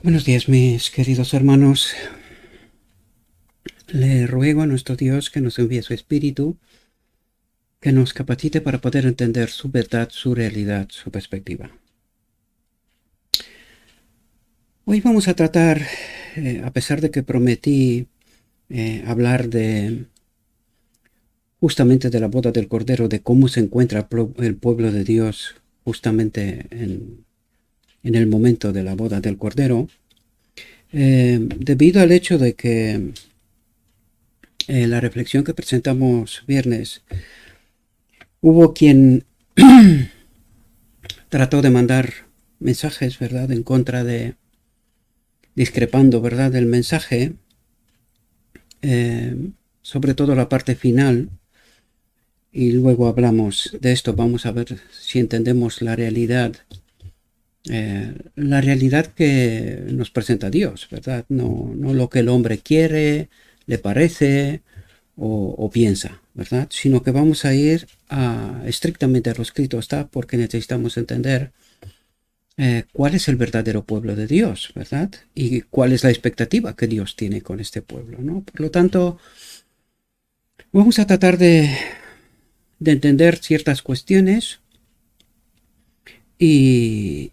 Buenos días, mis queridos hermanos. Le ruego a nuestro Dios que nos envíe su Espíritu, que nos capacite para poder entender su verdad, su realidad, su perspectiva. Hoy vamos a tratar, a pesar de que prometí hablar justamente de la boda del Cordero, de cómo se encuentra el pueblo de Dios justamente en el momento de la boda del Cordero, debido al hecho de que la reflexión que presentamos viernes, hubo quien trató de mandar mensajes, ¿verdad?, en contra de, discrepando, ¿verdad?, del mensaje, sobre todo la parte final, y luego hablamos de esto. Vamos a ver si entendemos la realidad que nos presenta Dios, ¿verdad? No lo que el hombre quiere, le parece o piensa, ¿verdad? Sino que vamos a ir estrictamente a lo escrito está, porque necesitamos entender cuál es el verdadero pueblo de Dios, ¿verdad? Y cuál es la expectativa que Dios tiene con este pueblo, ¿no? Por lo tanto, vamos a tratar de entender ciertas cuestiones y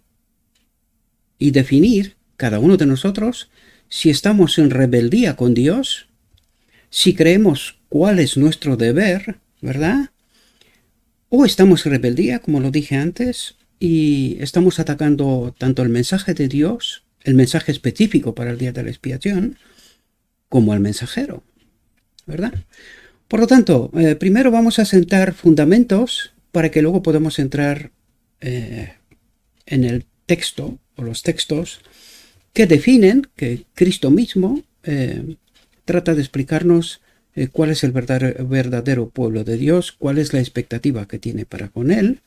definir cada uno de nosotros si estamos en rebeldía con Dios, si creemos cuál es nuestro deber, ¿verdad? O estamos en rebeldía, como lo dije antes, y estamos atacando tanto el mensaje de Dios, el mensaje específico para el día de la expiación, como al mensajero, ¿verdad? Por lo tanto, primero vamos a sentar fundamentos para que luego podamos entrar en el texto o los textos que definen, que Cristo mismo trata de explicarnos cuál es el verdadero pueblo de Dios, cuál es la expectativa que tiene para con él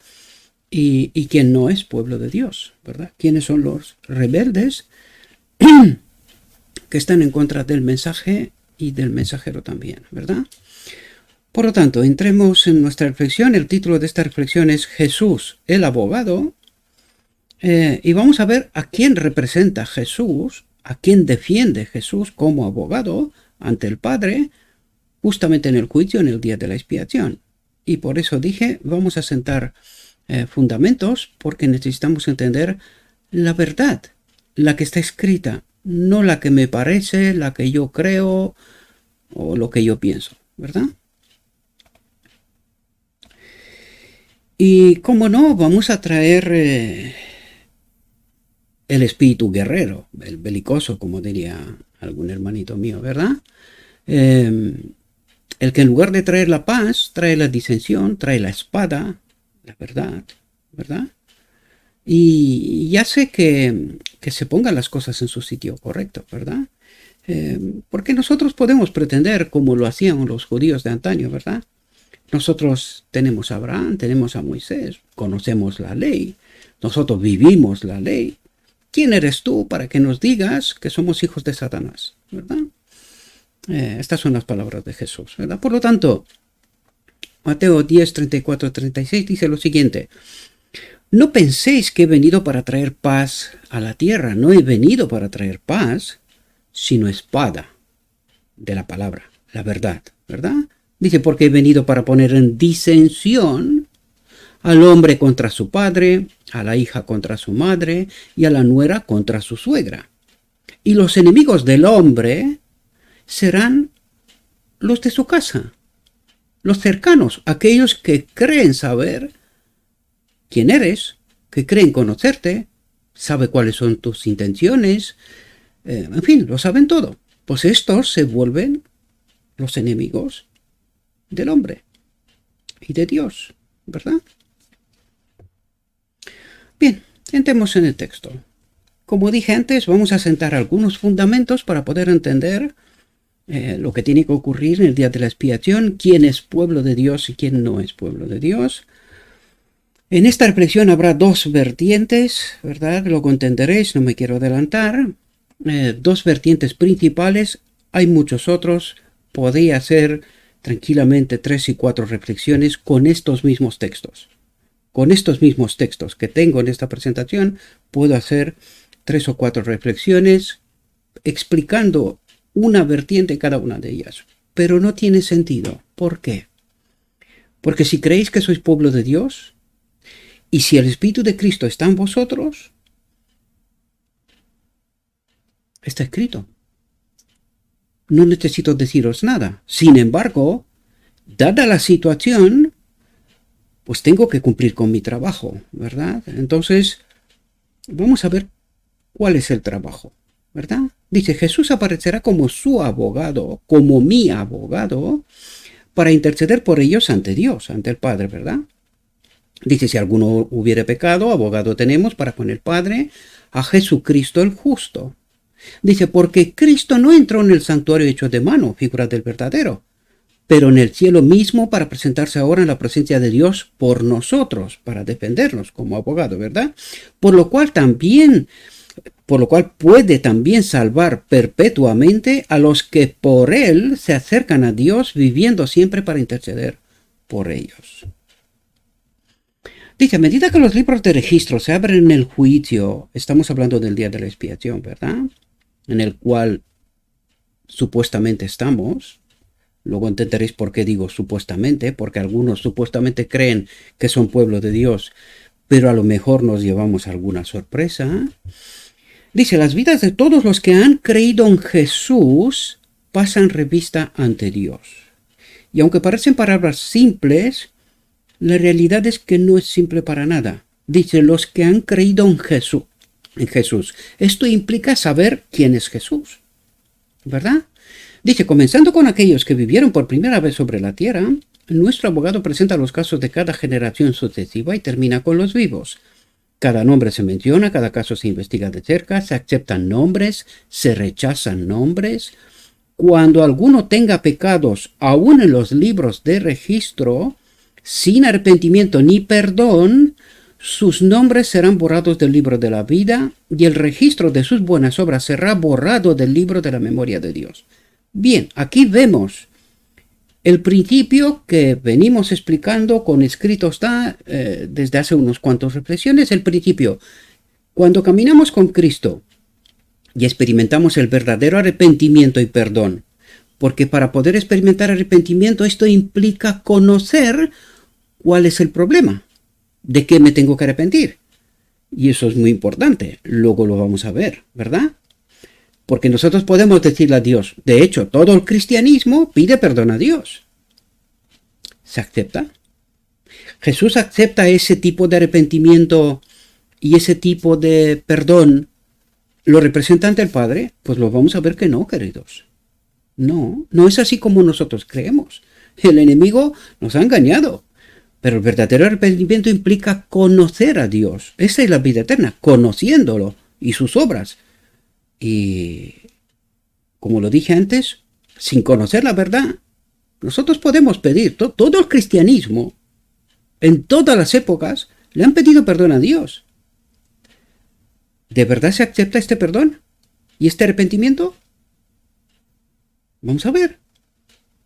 y quién no es pueblo de Dios, ¿verdad? Quiénes son los rebeldes que están en contra del mensaje y del mensajero también, ¿verdad? Por lo tanto, entremos en nuestra reflexión. El título de esta reflexión es Jesús, el abogado. Y vamos a ver a quién representa Jesús, a quién defiende Jesús como abogado ante el Padre, justamente en el juicio, en el día de la expiación. Y por eso dije, vamos a sentar fundamentos, porque necesitamos entender la verdad, la que está escrita, no la que me parece, la que yo creo o lo que yo pienso, ¿verdad? Y como no, vamos a traer el espíritu guerrero, el belicoso, como diría algún hermanito mío, ¿verdad? El que en lugar de traer la paz, trae la disensión, trae la espada, la verdad, ¿verdad? Y hace que se pongan las cosas en su sitio correcto, ¿verdad? Porque nosotros podemos pretender, como lo hacían los judíos de antaño, ¿verdad? Nosotros tenemos a Abraham, tenemos a Moisés, conocemos la ley, nosotros vivimos la ley. ¿Quién eres tú para que nos digas que somos hijos de Satanás? ¿Verdad? Estas son las palabras de Jesús, ¿verdad? Por lo tanto, Mateo 10, 34, 36 dice lo siguiente: no penséis que he venido para traer paz a la tierra, no he venido para traer paz, sino espada de la palabra, la verdad, ¿verdad? Dice, porque he venido para poner en disensión al hombre contra su padre, a la hija contra su madre y a la nuera contra su suegra. Y los enemigos del hombre serán los de su casa, los cercanos, aquellos que creen saber quién eres, que creen conocerte, sabe cuáles son tus intenciones, en fin, lo saben todo. Pues estos se vuelven los enemigos del hombre y de Dios, ¿verdad? Bien, entremos en el texto. Como dije antes, vamos a sentar algunos fundamentos para poder entender lo que tiene que ocurrir en el día de la expiación, quién es pueblo de Dios y quién no es pueblo de Dios. En esta reflexión habrá dos vertientes, ¿verdad? Luego entenderéis, no me quiero adelantar. Dos vertientes principales, hay muchos otros, podría hacer tranquilamente 3 y 4 reflexiones con estos mismos textos. Con estos mismos textos que tengo en esta presentación, puedo hacer 3 o 4 reflexiones explicando una vertiente en cada una de ellas. Pero no tiene sentido. ¿Por qué? Porque si creéis que sois pueblo de Dios, y si el Espíritu de Cristo está en vosotros, está escrito. No necesito deciros nada. Sin embargo, dada la situación, pues tengo que cumplir con mi trabajo, ¿verdad? Entonces, vamos a ver cuál es el trabajo, ¿verdad? Dice, Jesús aparecerá como su abogado, como mi abogado, para interceder por ellos ante Dios, ante el Padre, ¿verdad? Dice, si alguno hubiere pecado, abogado tenemos para con el Padre, a Jesucristo el justo. Dice, porque Cristo no entró en el santuario hecho de mano, figura del verdadero, pero en el cielo mismo para presentarse ahora en la presencia de Dios por nosotros, para defendernos como abogado, ¿verdad? Por lo cual puede también salvar perpetuamente a los que por él se acercan a Dios, viviendo siempre para interceder por ellos. Dice, a medida que los libros de registro se abren en el juicio, estamos hablando del día de la expiación, ¿verdad? En el cual supuestamente estamos. Luego entenderéis por qué digo supuestamente, porque algunos supuestamente creen que son pueblo de Dios, pero a lo mejor nos llevamos alguna sorpresa. Dice, las vidas de todos los que han creído en Jesús pasan revista ante Dios. Y aunque parecen palabras simples, la realidad es que no es simple para nada. Dice, los que han creído en Jesús. Esto implica saber quién es Jesús, ¿verdad? Dice, comenzando con aquellos que vivieron por primera vez sobre la tierra, nuestro abogado presenta los casos de cada generación sucesiva y termina con los vivos. Cada nombre se menciona, cada caso se investiga de cerca, se aceptan nombres, se rechazan nombres. Cuando alguno tenga pecados, aún en los libros de registro, sin arrepentimiento ni perdón, sus nombres serán borrados del libro de la vida y el registro de sus buenas obras será borrado del libro de la memoria de Dios. Bien, aquí vemos el principio que venimos explicando con escrito está desde hace unos cuantos reflexiones. El principio, cuando caminamos con Cristo y experimentamos el verdadero arrepentimiento y perdón, porque para poder experimentar arrepentimiento esto implica conocer cuál es el problema, de qué me tengo que arrepentir. Y eso es muy importante, luego lo vamos a ver, ¿verdad? Porque nosotros podemos decirle a Dios, de hecho, todo el cristianismo pide perdón a Dios. ¿Se acepta? ¿Jesús acepta ese tipo de arrepentimiento y ese tipo de perdón? ¿Lo representa ante el Padre? Pues lo vamos a ver que no, queridos. No, no es así como nosotros creemos. El enemigo nos ha engañado. Pero el verdadero arrepentimiento implica conocer a Dios. Esa es la vida eterna, conociéndolo y sus obras. Y como lo dije antes, sin conocer la verdad, nosotros podemos pedir, todo el cristianismo, en todas las épocas, le han pedido perdón a Dios. ¿De verdad se acepta este perdón? ¿Y este arrepentimiento? Vamos a ver.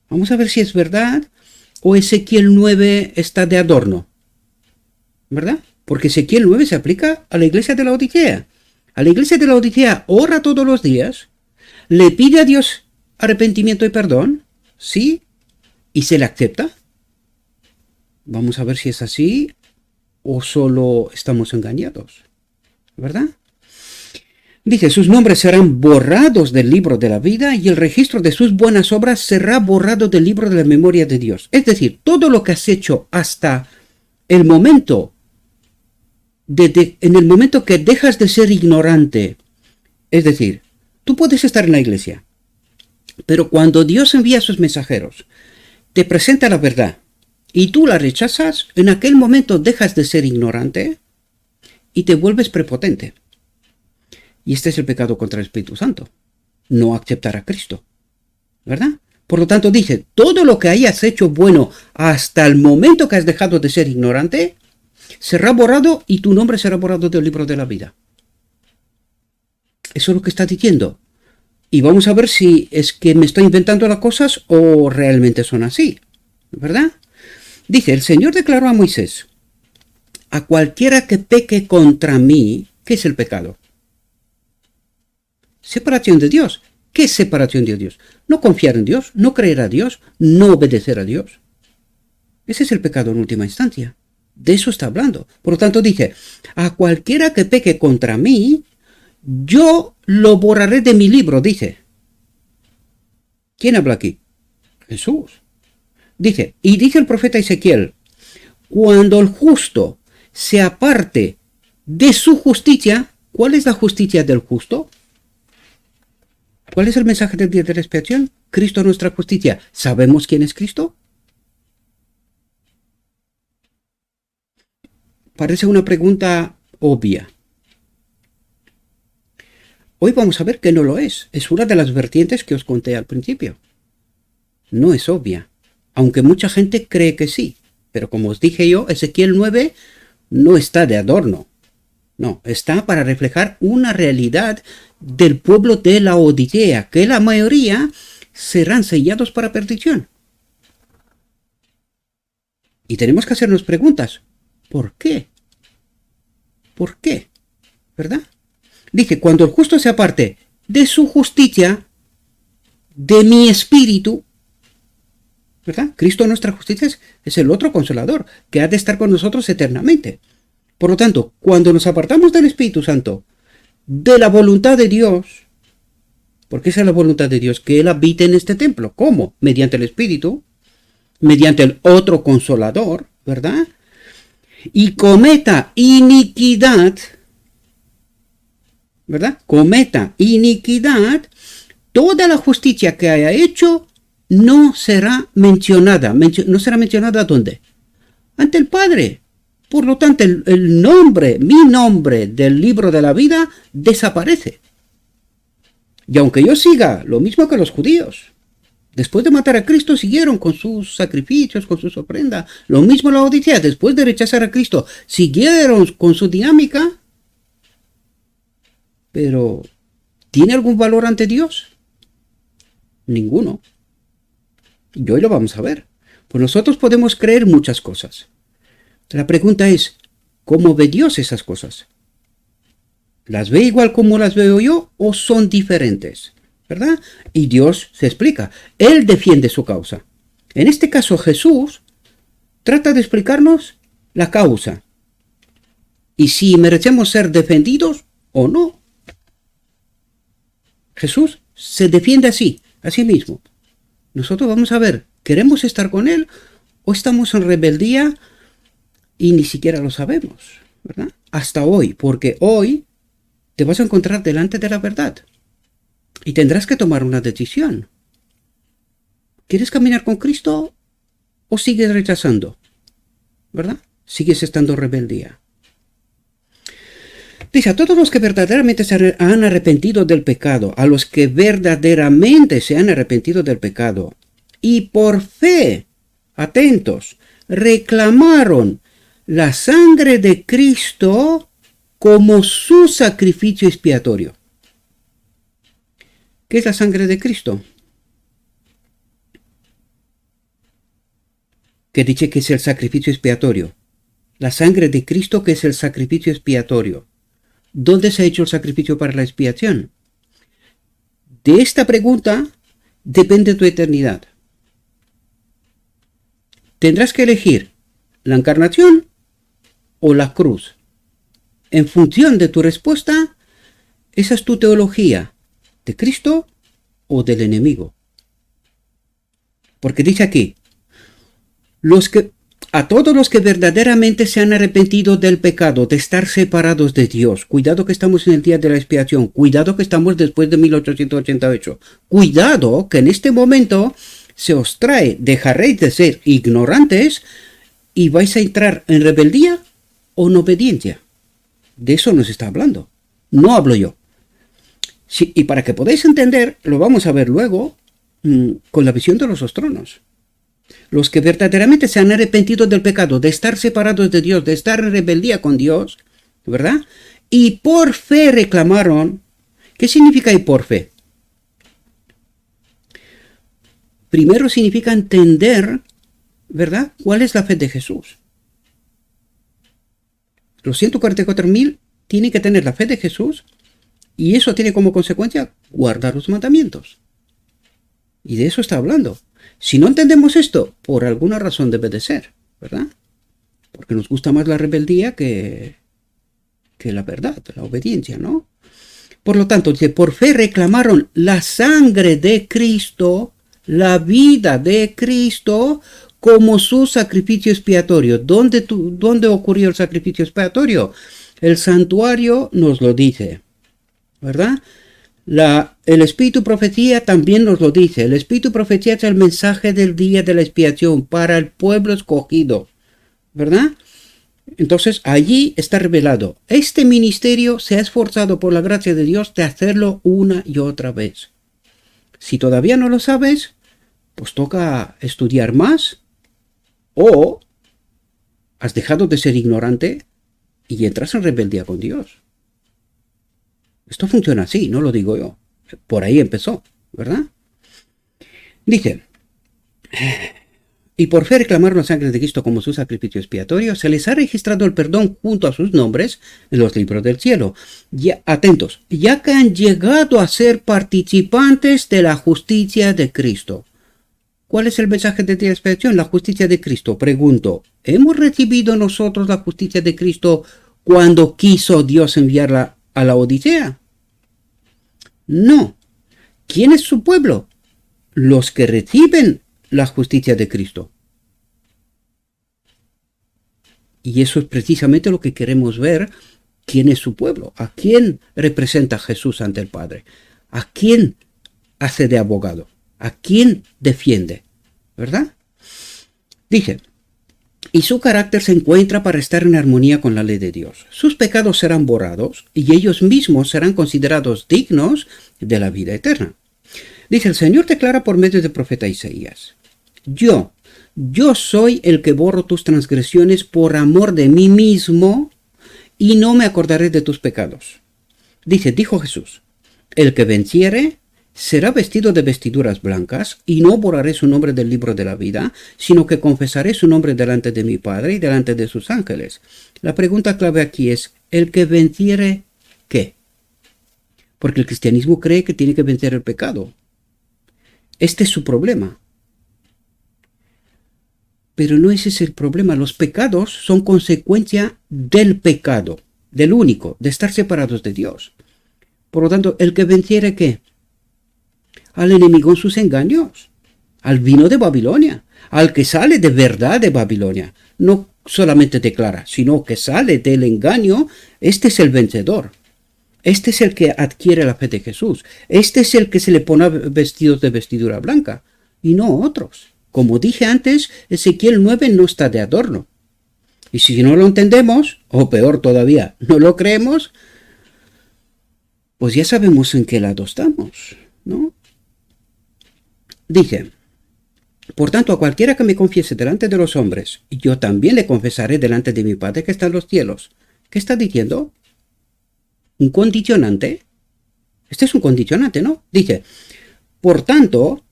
Vamos a ver si es verdad o Ezequiel 9 está de adorno. ¿Verdad? Porque Ezequiel 9 se aplica a la iglesia de la Odisea. A la iglesia de la Odisea ora todos los días, le pide a Dios arrepentimiento y perdón, ¿sí? ¿Y se le acepta? Vamos a ver si es así o solo estamos engañados, ¿verdad? Dice, sus nombres serán borrados del libro de la vida y el registro de sus buenas obras será borrado del libro de la memoria de Dios. Es decir, todo lo que has hecho hasta el momento, en el momento que dejas de ser ignorante, es decir, tú puedes estar en la iglesia, pero cuando Dios envía a sus mensajeros, te presenta la verdad y tú la rechazas, en aquel momento dejas de ser ignorante y te vuelves prepotente. Y este es el pecado contra el Espíritu Santo, no aceptar a Cristo, ¿verdad? Por lo tanto dice, todo lo que hayas hecho bueno hasta el momento que has dejado de ser ignorante, será borrado y tu nombre será borrado del libro de la vida. Eso es lo que está diciendo. Y vamos a ver si es que me estoy inventando las cosas o realmente son así, ¿verdad? Dice, el Señor declaró a Moisés, a cualquiera que peque contra mí, ¿qué es el pecado? Separación de Dios. ¿Qué es separación de Dios? No confiar en Dios, no creer a Dios, no obedecer a Dios. Ese es el pecado en última instancia. De eso está hablando. Por lo tanto dice, a cualquiera que peque contra mí, yo lo borraré de mi libro, dice. ¿Quién habla aquí? Jesús. Dice, y dice el profeta Ezequiel, cuando el justo se aparte de su justicia, ¿cuál es la justicia del justo? ¿Cuál es el mensaje del día de la expiación? Cristo nuestra justicia. ¿Sabemos quién es Cristo? Parece una pregunta obvia. Hoy vamos a ver que no lo es. Es una de las vertientes que os conté al principio. No es obvia, aunque mucha gente cree que sí. Pero como os dije yo, Ezequiel 9 no está de adorno. No, está para reflejar una realidad del pueblo de la Odisea, que la mayoría serán sellados para perdición. Y tenemos que hacernos preguntas. ¿Por qué? ¿Por qué? ¿Verdad? Dice, cuando el justo se aparte de su justicia, de mi espíritu, ¿verdad? Cristo nuestra justicia es el otro consolador, que ha de estar con nosotros eternamente. Por lo tanto, cuando nos apartamos del Espíritu Santo, de la voluntad de Dios, porque esa es la voluntad de Dios, que Él habite en este templo. ¿Cómo? Mediante el Espíritu, mediante el otro consolador, ¿verdad? Y cometa iniquidad, ¿verdad? Cometa iniquidad, toda la justicia que haya hecho no será mencionada. ¿No será mencionada dónde? Ante el Padre. Por lo tanto, el nombre, mi nombre del libro de la vida desaparece. Y aunque yo siga lo mismo que los judíos, después de matar a Cristo siguieron con sus sacrificios, con sus ofrendas. Lo mismo la Odisea, después de rechazar a Cristo, siguieron con su dinámica. Pero, ¿tiene algún valor ante Dios? Ninguno. Y hoy lo vamos a ver. Pues nosotros podemos creer muchas cosas. La pregunta es, ¿cómo ve Dios esas cosas? ¿Las ve igual como las veo yo o son diferentes? ¿Verdad? Y Dios se explica. Él defiende su causa. En este caso Jesús trata de explicarnos la causa. Y si merecemos ser defendidos o no. Jesús se defiende así, a sí mismo. Nosotros vamos a ver, ¿queremos estar con Él o estamos en rebeldía y ni siquiera lo sabemos? ¿Verdad? Hasta hoy, porque hoy te vas a encontrar delante de la verdad y tendrás que tomar una decisión. ¿Quieres caminar con Cristo o sigues rechazando? ¿Verdad? Sigues estando en rebeldía. Dice, a todos los que verdaderamente se han arrepentido del pecado, a los que verdaderamente se han arrepentido del pecado y por fe, atentos, reclamaron la sangre de Cristo como su sacrificio expiatorio. ¿Qué es la sangre de Cristo? Que dice que es el sacrificio expiatorio. La sangre de Cristo que es el sacrificio expiatorio. ¿Dónde se ha hecho el sacrificio para la expiación? De esta pregunta depende tu eternidad. Tendrás que elegir la encarnación o la cruz. En función de tu respuesta, esa es tu teología, de Cristo o del enemigo. Porque dice aquí, a todos los que verdaderamente se han arrepentido del pecado, de estar separados de Dios. Cuidado que estamos en el día de la expiación. Cuidado que estamos después de 1888. Cuidado que en este momento se os trae, dejaréis de ser ignorantes y vais a entrar en rebeldía o en obediencia. De eso nos está hablando. No hablo yo. Sí, y para que podáis entender, lo vamos a ver luego con la visión de los dos tronos. Los que verdaderamente se han arrepentido del pecado, de estar separados de Dios, de estar en rebeldía con Dios, ¿verdad? Y por fe reclamaron. ¿Qué significa y por fe? Primero significa entender, ¿verdad? ¿Cuál es la fe de Jesús? Los 144.000 tienen que tener la fe de Jesús Y eso tiene como consecuencia guardar los mandamientos. Y de eso está hablando. Si no entendemos esto, por alguna razón debe de ser, ¿verdad? Porque nos gusta más la rebeldía que la verdad, la obediencia, ¿no? Por lo tanto, dice, por fe reclamaron la sangre de Cristo, la vida de Cristo, como su sacrificio expiatorio. ¿Dónde ocurrió el sacrificio expiatorio? El santuario nos lo dice, ¿verdad? El Espíritu Profecía también nos lo dice. El Espíritu Profecía es el mensaje del día de la expiación para el pueblo escogido, ¿verdad? Entonces allí está revelado. Este ministerio se ha esforzado por la gracia de Dios de hacerlo una y otra vez. Si todavía no lo sabes, pues toca estudiar más, o has dejado de ser ignorante y entras en rebeldía con Dios. Esto funciona así, no lo digo yo. Por ahí empezó, ¿verdad? Dice, y por fe reclamaron la sangre de Cristo como su sacrificio expiatorio, se les ha registrado el perdón junto a sus nombres en los libros del cielo. Ya, atentos, ya que han llegado a ser participantes de la justicia de Cristo. ¿Cuál es el mensaje de la expiación? La justicia de Cristo. Pregunto, ¿hemos recibido nosotros la justicia de Cristo cuando quiso Dios enviarla a la Odisea? No. ¿Quién es su pueblo? Los que reciben la justicia de Cristo. Y eso es precisamente lo que queremos ver. ¿Quién es su pueblo? ¿A quién representa Jesús ante el Padre? ¿A quién hace de abogado? ¿A quién defiende? ¿Verdad? Dice, y su carácter se encuentra para estar en armonía con la ley de Dios. Sus pecados serán borrados y ellos mismos serán considerados dignos de la vida eterna. Dice, el Señor declara por medio del profeta Isaías, yo soy el que borro tus transgresiones por amor de mí mismo y no me acordaré de tus pecados. Dijo Jesús, el que venciere será vestido de vestiduras blancas y no borraré su nombre del libro de la vida, sino que confesaré su nombre delante de mi Padre y delante de sus ángeles. La pregunta clave aquí es, ¿el que venciere qué? Porque el cristianismo cree que tiene que vencer el pecado. Este es su problema. Pero no ese es el problema. Los pecados son consecuencia del pecado, del único, de estar separados de Dios. Por lo tanto, ¿el que venciere qué? Al enemigo en sus engaños, al vino de Babilonia, al que sale de verdad de Babilonia. No solamente declara, sino que sale del engaño. Este es el vencedor. Este es el que adquiere la fe de Jesús. Este es el que se le pone vestidos de vestidura blanca, y no otros. Como dije antes, Ezequiel 9 no está de adorno. Y si no lo entendemos, o peor todavía, no lo creemos, pues ya sabemos en qué lado estamos, ¿no? Dice, por tanto, a cualquiera que me confiese delante de los hombres, yo también le confesaré delante de mi Padre que está en los cielos. ¿Qué está diciendo? ¿Un condicionante? Este es un condicionante, ¿no? Dice, por tanto,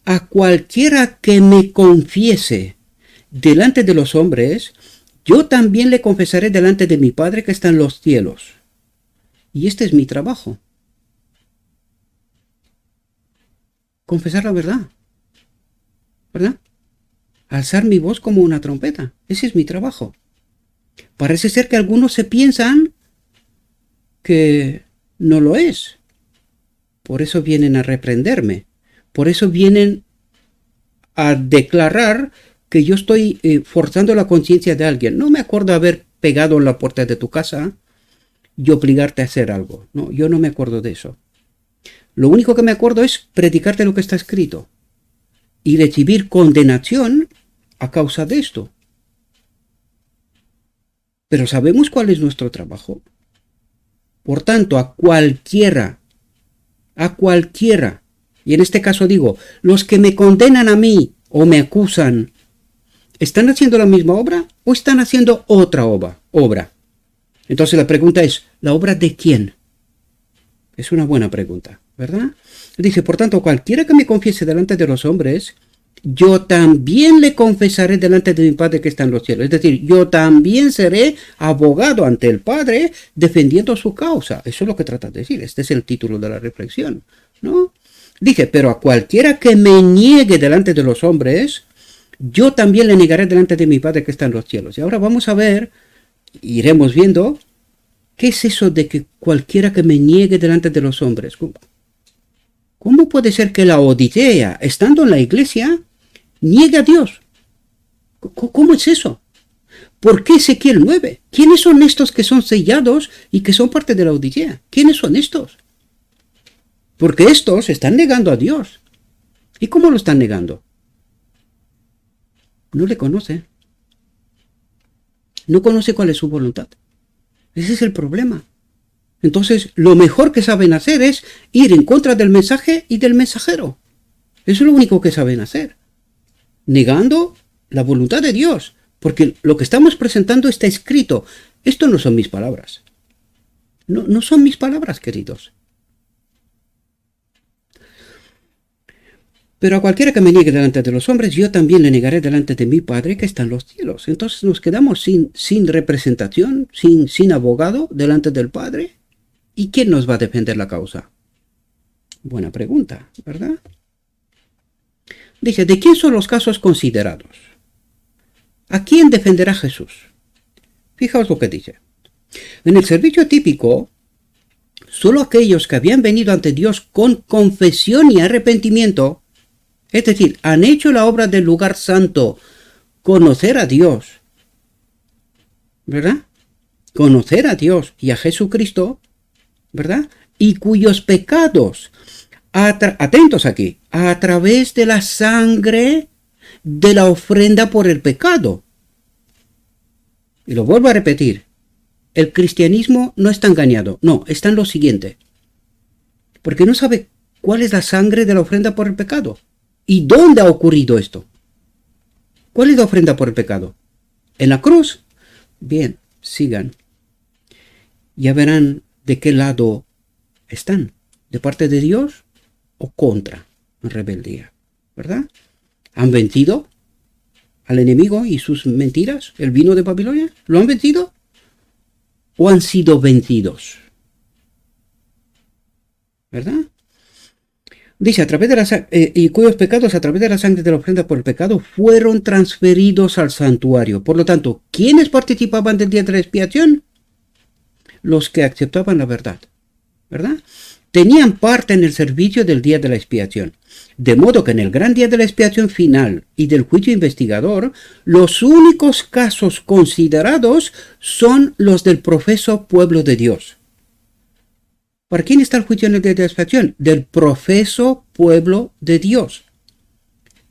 a cualquiera que me confiese delante de los hombres, yo también le confesaré delante de mi Padre que está en los cielos. Y este es mi trabajo. Confesar la verdad. ¿Verdad? Alzar mi voz como una trompeta. Ese es mi trabajo. Parece ser que algunos se piensan que no lo es. Por eso vienen a reprenderme. Por eso vienen a declarar que yo estoy forzando la conciencia de alguien. No me acuerdo haber pegado en la puerta de tu casa y obligarte a hacer algo. No, yo no me acuerdo de eso. Lo único que me acuerdo es predicarte lo que está escrito y recibir condenación a causa de esto. Pero ¿sabemos cuál es nuestro trabajo? Por tanto, a cualquiera, y en este caso digo, los que me condenan a mí o me acusan, ¿están haciendo la misma obra o están haciendo otra obra? Entonces la pregunta es, ¿la obra de quién? Es una buena pregunta, ¿verdad? Dice, por tanto, cualquiera que me confiese delante de los hombres, yo también le confesaré delante de mi Padre que está en los cielos. Es decir, yo también seré abogado ante el Padre defendiendo su causa. Eso es lo que trata de decir. Este es el título de la reflexión, ¿no? Dice, pero a cualquiera que me niegue delante de los hombres, yo también le negaré delante de mi Padre que está en los cielos. Y ahora vamos a ver, iremos viendo, ¿qué es eso de que cualquiera que me niegue delante de los hombres? ¿Cómo puede ser que la Odisea, estando en la iglesia, niegue a Dios? ¿Cómo es eso? ¿Por qué Ezequiel 9? ¿Quiénes son estos que son sellados y que son parte de la Odisea? ¿Quiénes son estos? Porque estos están negando a Dios. ¿Y cómo lo están negando? No le conoce. No conoce cuál es su voluntad. Ese es el problema. Entonces, lo mejor que saben hacer es ir en contra del mensaje y del mensajero. Eso es lo único que saben hacer. Negando la voluntad de Dios. Porque lo que estamos presentando está escrito. Esto no son mis palabras. No son mis palabras, queridos. Pero a cualquiera que me niegue delante de los hombres, yo también le negaré delante de mi Padre que está en los cielos. Entonces nos quedamos sin representación, sin abogado delante del Padre. ¿Y quién nos va a defender la causa? Buena pregunta, ¿verdad? Dice, ¿de quién son los casos considerados? ¿A quién defenderá Jesús? Fijaos lo que dice. En el servicio típico, solo aquellos que habían venido ante Dios con confesión y arrepentimiento, es decir, han hecho la obra del lugar santo, conocer a Dios, ¿verdad? Conocer a Dios y a Jesucristo, ¿verdad? Y cuyos pecados, atentos aquí, a través de la sangre de la ofrenda por el pecado. Y lo vuelvo a repetir, el cristianismo no está engañado, no, está en lo siguiente. Porque no sabe cuál es la sangre de la ofrenda por el pecado. ¿Y dónde ha ocurrido esto? ¿Cuál es la ofrenda por el pecado? ¿En la cruz? Bien, sigan. Ya verán de qué lado están. ¿De parte de Dios o contra la rebeldía? ¿Verdad? ¿Han vencido al enemigo y sus mentiras? ¿El vino de Babilonia? ¿Lo han vencido? ¿O han sido vencidos? ¿Verdad? Dice, a través de y cuyos pecados a través de la sangre de la ofrenda por el pecado fueron transferidos al santuario. Por lo tanto, ¿quiénes participaban del día de la expiación? Los que aceptaban la verdad, ¿verdad? Tenían parte en el servicio del día de la expiación. De modo que en el gran día de la expiación final y del juicio investigador, los únicos casos considerados son los del profeso pueblo de Dios. ¿Para quién está el juicio en el día de la expiación? Del profeso pueblo de Dios.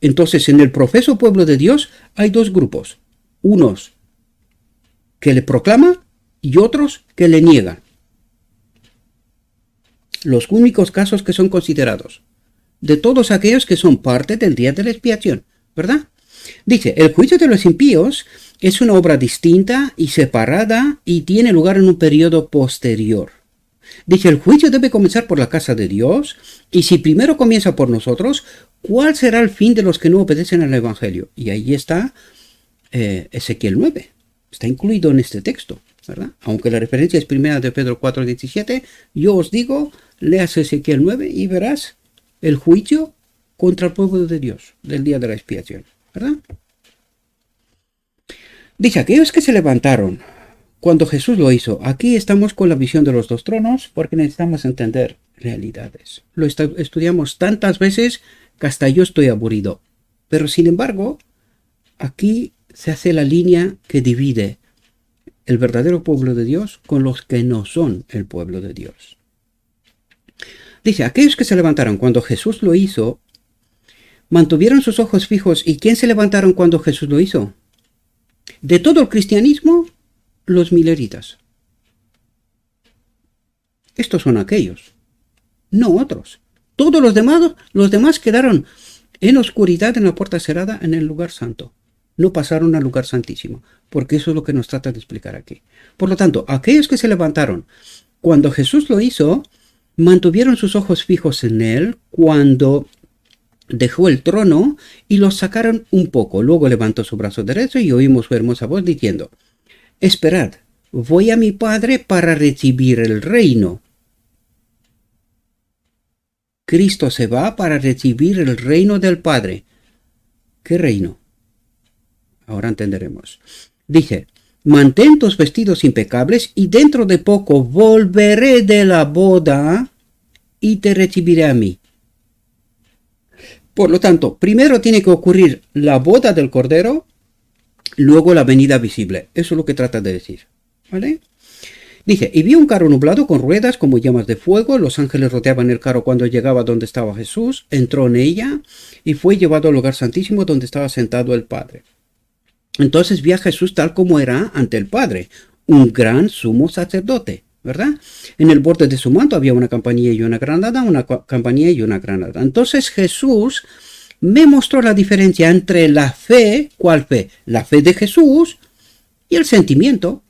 Entonces, en el profeso pueblo de Dios hay dos grupos. Unos que le proclaman y otros que le niegan. Los únicos casos que son considerados. De todos aquellos que son parte del día de la expiación, ¿verdad? Dice, el juicio de los impíos es una obra distinta y separada y tiene lugar en un periodo posterior. Dice, el juicio debe comenzar por la casa de Dios, y si primero comienza por nosotros, ¿cuál será el fin de los que no obedecen al Evangelio? Y ahí está Ezequiel 9, está incluido en este texto, ¿verdad? Aunque la referencia es primera de Pedro 4:17, yo os digo, leas Ezequiel 9 y verás el juicio contra el pueblo de Dios del día de la expiación, ¿verdad? Dice, aquellos que se levantaron cuando Jesús lo hizo. Aquí estamos con la visión de los dos tronos porque necesitamos entender realidades. Lo estudiamos tantas veces que hasta yo estoy aburrido. Pero sin embargo, aquí se hace la línea que divide el verdadero pueblo de Dios con los que no son el pueblo de Dios. Dice, aquellos que se levantaron cuando Jesús lo hizo, mantuvieron sus ojos fijos. ¿Y quién se levantaron cuando Jesús lo hizo? De todo el cristianismo, los mileritas. Estos son aquellos, no otros. Todos los demás quedaron en oscuridad en la puerta cerrada en el lugar santo. No pasaron al lugar santísimo, porque eso es lo que nos trata de explicar aquí. Por lo tanto, aquellos que se levantaron cuando Jesús lo hizo, mantuvieron sus ojos fijos en él cuando dejó el trono y los sacaron un poco. Luego levantó su brazo derecho y oímos su hermosa voz diciendo: Esperad, voy a mi Padre para recibir el reino. Cristo se va para recibir el reino del Padre. ¿Qué reino? Ahora entenderemos. Dice: mantén tus vestidos impecables y dentro de poco volveré de la boda y te recibiré a mí. Por lo tanto, primero tiene que ocurrir la boda del Cordero, luego la venida visible. Eso es lo que trata de decir. ¿Vale? Dice: y vi un carro nublado con ruedas como llamas de fuego. Los ángeles rodeaban el carro cuando llegaba donde estaba Jesús. Entró en ella y fue llevado al lugar santísimo donde estaba sentado el Padre. Entonces vi a Jesús tal como era ante el Padre, un gran sumo sacerdote, ¿verdad? En el borde de su manto había una campanilla y una granada, una campanilla y una granada. Entonces Jesús me mostró la diferencia entre la fe, ¿cuál fe? La fe de Jesús y el sentimiento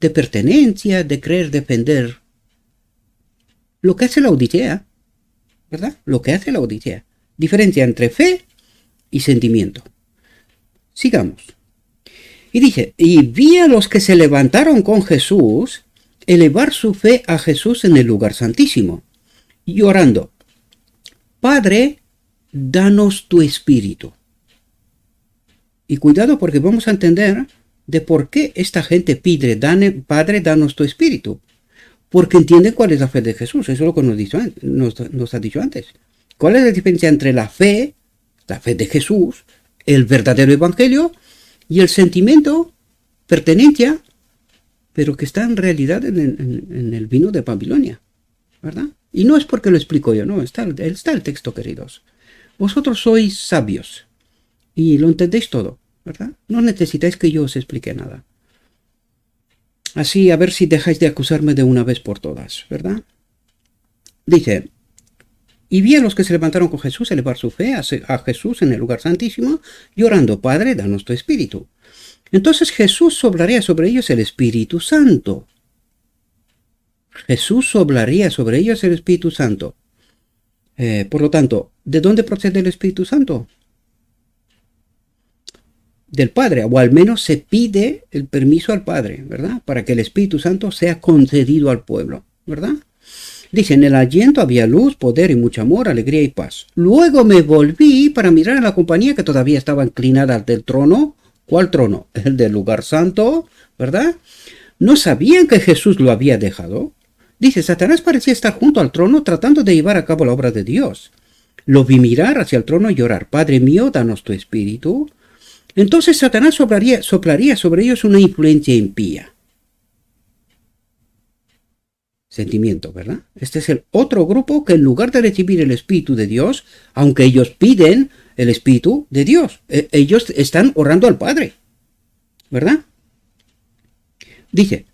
de pertenencia, de creer, defender. Lo que hace la Odisea, ¿verdad? Lo que hace la Odisea. Diferencia entre fe y sentimiento. Sigamos. Y dice: y vi a los que se levantaron con Jesús elevar su fe a Jesús en el lugar santísimo, y orando: Padre, danos tu espíritu. Y cuidado, porque vamos a entender de por qué esta gente pide: Padre, danos tu espíritu. Porque entienden cuál es la fe de Jesús. Eso es lo que nos ha dicho antes. ¿Cuál es la diferencia entre la fe de Jesús, el verdadero evangelio, y el sentimiento, pertenencia, pero que está en realidad en el vino de Babilonia, ¿verdad? Y no es porque lo explico yo, no, está el texto, queridos. Vosotros sois sabios y lo entendéis todo, ¿verdad? No necesitáis que yo os explique nada. Así, a ver si dejáis de acusarme de una vez por todas, ¿verdad? Dice: y vi a los que se levantaron con Jesús elevar su fe a Jesús en el lugar santísimo, llorando: Padre, danos tu espíritu. Entonces Jesús soplaría sobre ellos el Espíritu Santo. Jesús soplaría sobre ellos el Espíritu Santo. Por lo tanto, ¿de dónde procede el Espíritu Santo? Del Padre, o al menos se pide el permiso al Padre, ¿verdad? Para que el Espíritu Santo sea concedido al pueblo, ¿verdad? Dice: en el aliento había luz, poder y mucho amor, alegría y paz. Luego me volví para mirar a la compañía que todavía estaba inclinada ante el trono. ¿Cuál trono? El del lugar santo, ¿verdad? ¿No sabían que Jesús lo había dejado? Dice: Satanás parecía estar junto al trono tratando de llevar a cabo la obra de Dios. Lo vi mirar hacia el trono y llorar: Padre mío, danos tu espíritu. Entonces Satanás soplaría sobre ellos una influencia impía. Sentimiento, ¿verdad? Este es el otro grupo que en lugar de recibir el Espíritu de Dios, aunque ellos piden el Espíritu de Dios, ellos están orando al Padre, ¿verdad? Dice,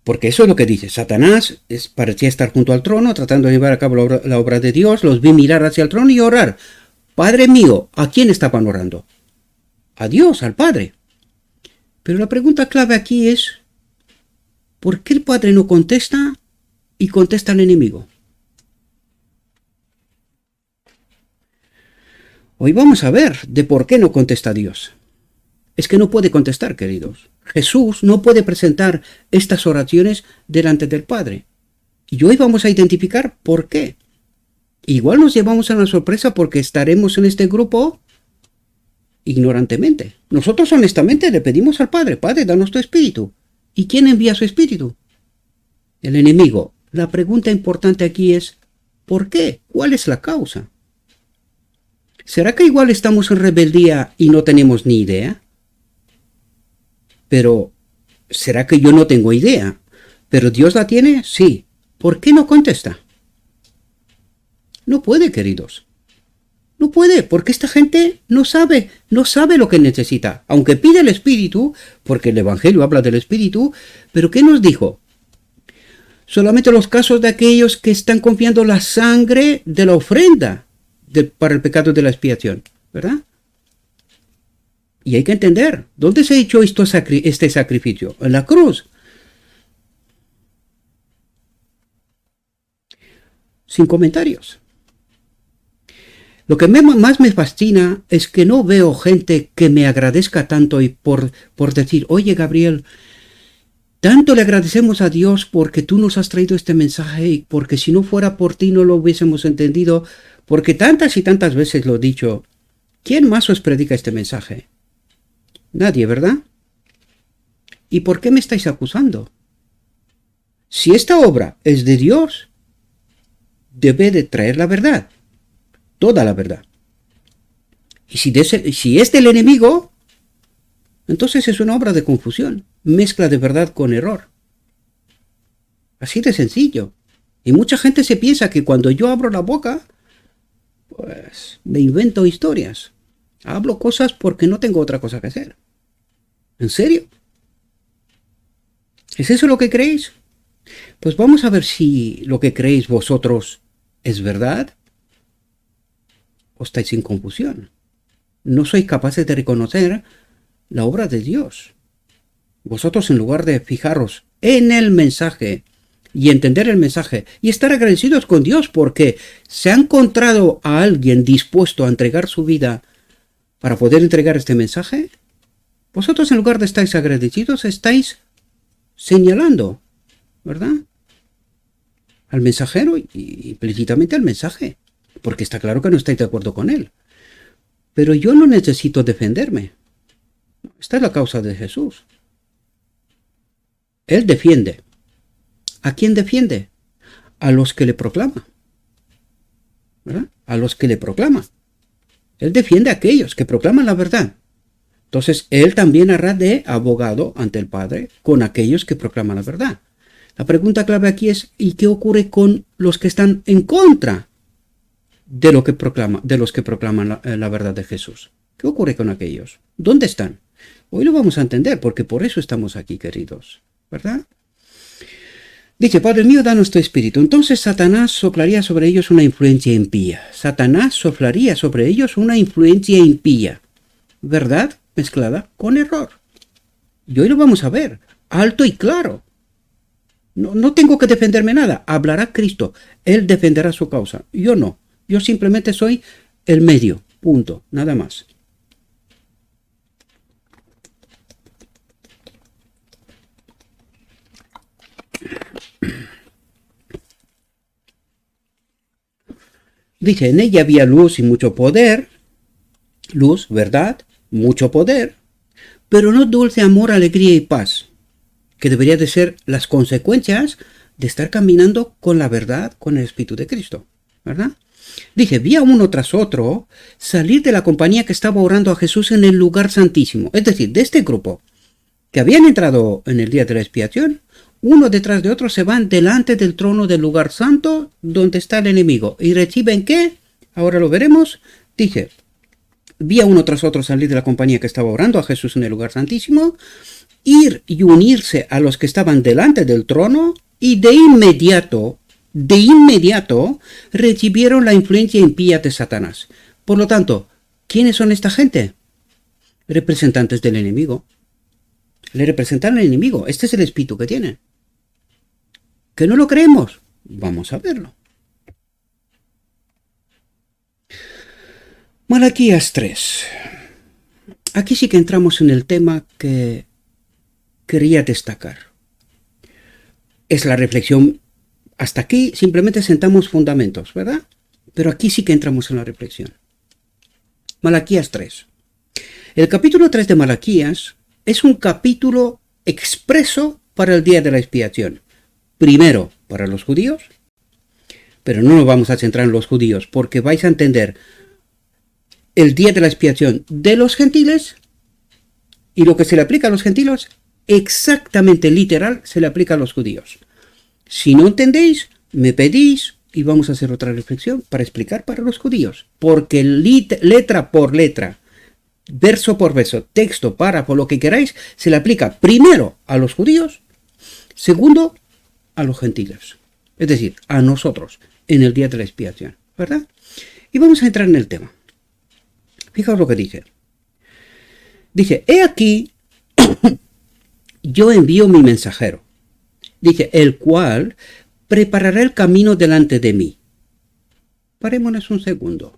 porque eso es lo que dice: Satanás parecía estar junto al trono tratando de llevar a cabo la obra de Dios. Los vi mirar hacia el trono y orar: Padre mío. ¿A quién estaban orando? A Dios, al Padre. Pero la pregunta clave aquí es: ¿por qué el Padre no contesta y contesta al enemigo? Hoy vamos a ver de por qué no contesta Dios. Es que no puede contestar, queridos. Jesús no puede presentar estas oraciones delante del Padre. Y hoy vamos a identificar por qué. Igual nos llevamos a una sorpresa porque estaremos en este grupo ignorantemente. Nosotros honestamente le pedimos al Padre: Padre, danos tu espíritu. ¿Y quién envía su espíritu? El enemigo. La pregunta importante aquí es: ¿por qué? ¿Cuál es la causa? ¿Será que igual estamos en rebeldía y no tenemos ni idea? Pero, ¿será que yo no tengo idea? ¿Pero Dios la tiene? Sí. ¿Por qué no contesta? No puede, queridos. No puede, porque esta gente no sabe lo que necesita. Aunque pide el Espíritu, porque el Evangelio habla del Espíritu, pero ¿qué nos dijo? Solamente los casos de aquellos que están confiando la sangre de la ofrenda para el pecado de la expiación, ¿verdad? Y hay que entender, ¿dónde se ha hecho este sacrificio? En la cruz. Sin comentarios. Lo que más me fascina es que no veo gente que me agradezca tanto y por decir, oye Gabriel, tanto le agradecemos a Dios porque tú nos has traído este mensaje y porque si no fuera por ti no lo hubiésemos entendido, porque tantas y tantas veces lo he dicho, ¿quién más os predica este mensaje? Nadie, ¿verdad? ¿Y por qué me estáis acusando? Si esta obra es de Dios, debe de traer la verdad, toda la verdad. Y si es del enemigo, entonces es una obra de confusión, mezcla de verdad con error. Así de sencillo. Y mucha gente se piensa que cuando yo abro la boca, pues me invento historias. Hablo cosas porque no tengo otra cosa que hacer. ¿En serio? ¿Es eso lo que creéis? Pues vamos a ver si lo que creéis vosotros es verdad o estáis en confusión. No sois capaces de reconocer la obra de Dios. Vosotros, en lugar de fijaros en el mensaje y entender el mensaje y estar agradecidos con Dios porque se ha encontrado a alguien dispuesto a entregar su vida para poder entregar este mensaje, vosotros, en lugar de estar agradecidos, estáis señalando, ¿verdad?, al mensajero y implícitamente al mensaje, porque está claro que no estáis de acuerdo con él. Pero yo no necesito defenderme. Esta es la causa de Jesús. Él defiende. ¿A quién defiende? A los que le proclama, ¿verdad? A los que le proclama. Él defiende a aquellos que proclaman la verdad. Entonces, él también hará de abogado ante el Padre con aquellos que proclaman la verdad. La pregunta clave aquí es, ¿y qué ocurre con los que están en contra de los que proclaman la verdad de Jesús? ¿Qué ocurre con aquellos? ¿Dónde están? Hoy lo vamos a entender, porque por eso estamos aquí, queridos, ¿verdad? Dice, Padre mío, danos tu espíritu. Entonces Satanás soplaría sobre ellos una influencia impía. Satanás soplaría sobre ellos una influencia impía. ¿Verdad? Mezclada con error. Y hoy lo vamos a ver, alto y claro. No tengo que defenderme nada. Hablará Cristo. Él defenderá su causa. Yo no. Yo simplemente soy el medio. Punto. Nada más. Dice, en ella había luz y mucho poder. Luz, verdad, mucho poder. Pero no dulce amor, alegría y paz, que debería de ser las consecuencias de estar caminando con la verdad, con el Espíritu de Cristo, ¿verdad? Dice, vi a uno tras otro salir de la compañía que estaba orando a Jesús en el lugar santísimo. Es decir, de este grupo que habían entrado en el día de la expiación, uno detrás de otro se van delante del trono del lugar santo donde está el enemigo. ¿Y reciben qué? Ahora lo veremos. Dice, vi a uno tras otro salir de la compañía que estaba orando a Jesús en el lugar santísimo, ir y unirse a los que estaban delante del trono, y de inmediato recibieron la influencia impía de Satanás. Por lo tanto, ¿quiénes son esta gente? Representantes del enemigo. Le representan al enemigo. Este es el espíritu que tienen. ¿Que no lo creemos? Vamos a verlo. Malaquías 3. Aquí sí que entramos en el tema que quería destacar. Es la reflexión. Hasta aquí simplemente sentamos fundamentos, ¿verdad? Pero aquí sí que entramos en la reflexión. Malaquías 3. El capítulo 3 de Malaquías es un capítulo expreso para el día de la expiación. Primero, para los judíos, pero no nos vamos a centrar en los judíos, porque vais a entender el día de la expiación de los gentiles, y lo que se le aplica a los gentiles, exactamente literal, se le aplica a los judíos. Si no entendéis, me pedís y vamos a hacer otra reflexión para explicar para los judíos, porque letra por letra, verso por verso, texto, párrafo, lo que queráis, se le aplica primero a los judíos, segundo a los gentiles, es decir, a nosotros en el día de la expiación, ¿verdad? Y vamos a entrar en el tema. Fijaos lo que dice. Dice, he aquí, yo envío mi mensajero. Dice, el cual preparará el camino delante de mí. Parémonos un segundo.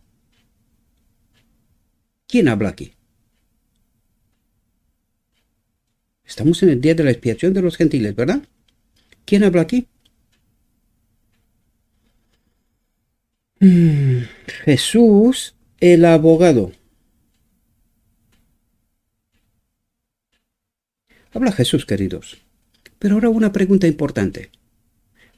¿Quién habla aquí? Estamos en el día de la expiación de los gentiles, ¿verdad? ¿Quién habla aquí? Jesús, el abogado. Habla Jesús, queridos. Pero ahora una pregunta importante.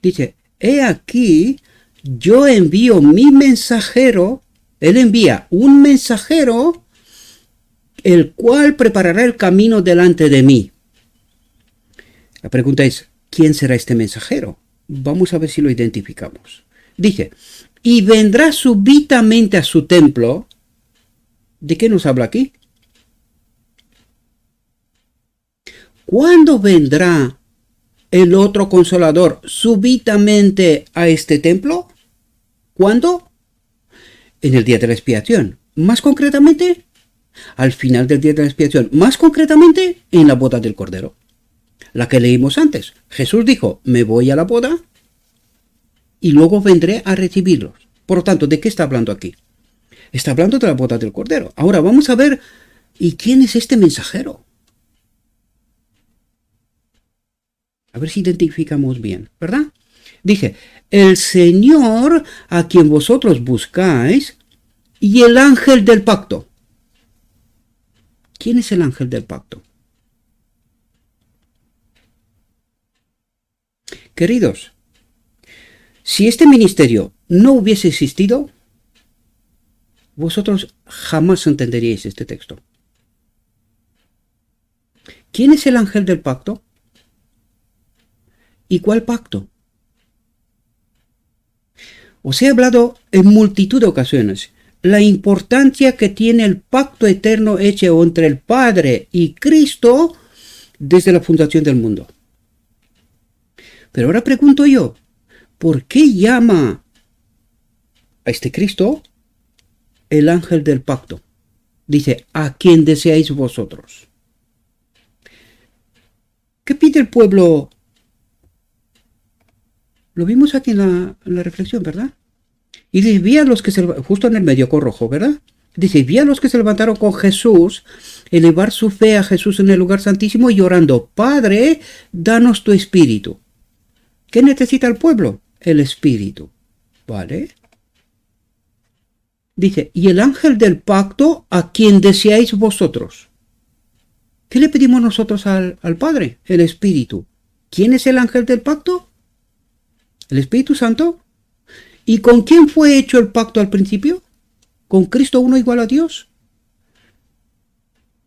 Dice, he aquí, yo envío mi mensajero. Él envía un mensajero, el cual preparará el camino delante de mí. La pregunta es, ¿quién será este mensajero? Vamos a ver si lo identificamos. Dice, y vendrá súbitamente a su templo. ¿De qué nos habla aquí? ¿Cuándo vendrá el otro consolador súbitamente a este templo? ¿Cuándo? En el día de la expiación. Más concretamente, al final del día de la expiación. Más concretamente, en la boda del Cordero. La que leímos antes. Jesús dijo, me voy a la boda y luego vendré a recibirlos. Por lo tanto, ¿de qué está hablando aquí? Está hablando de la boda del Cordero. Ahora vamos a ver, ¿y quién es este mensajero? A ver si identificamos bien, ¿verdad? Dice, el Señor a quien vosotros buscáis y el ángel del pacto. ¿Quién es el ángel del pacto? Queridos, si este ministerio no hubiese existido, vosotros jamás entenderíais este texto. ¿Quién es el ángel del pacto? ¿Y cuál pacto? Os he hablado en multitud de ocasiones la importancia que tiene el pacto eterno hecho entre el Padre y Cristo desde la fundación del mundo. Pero ahora pregunto yo, ¿por qué llama a este Cristo el ángel del pacto? Dice, a quien deseáis vosotros. ¿Qué pide el pueblo? Lo vimos aquí en la reflexión, ¿verdad? Y dice, vi a los que se, justo en el medio con rojo, ¿verdad? Dice, vi a los que se levantaron con Jesús, elevar su fe a Jesús en el lugar santísimo y orando, Padre, danos tu espíritu. ¿Qué necesita el pueblo? El espíritu. ¿Vale? Dice, y el ángel del pacto a quien deseáis vosotros. ¿Qué le pedimos nosotros al Padre? El espíritu. ¿Quién es el ángel del pacto? ¿El Espíritu Santo? ¿Y con quién fue hecho el pacto al principio? ¿Con Cristo uno igual a Dios?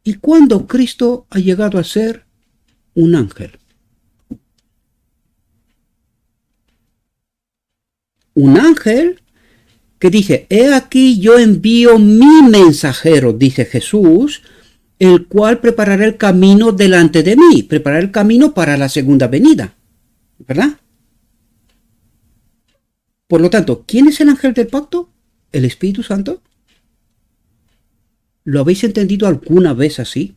¿Y cuándo Cristo ha llegado a ser un ángel? Un ángel que dice, he aquí yo envío mi mensajero, dice Jesús, el cual preparará el camino delante de mí, preparará el camino para la segunda venida, ¿verdad? Por lo tanto, ¿quién es el ángel del pacto? ¿El Espíritu Santo? ¿Lo habéis entendido alguna vez así?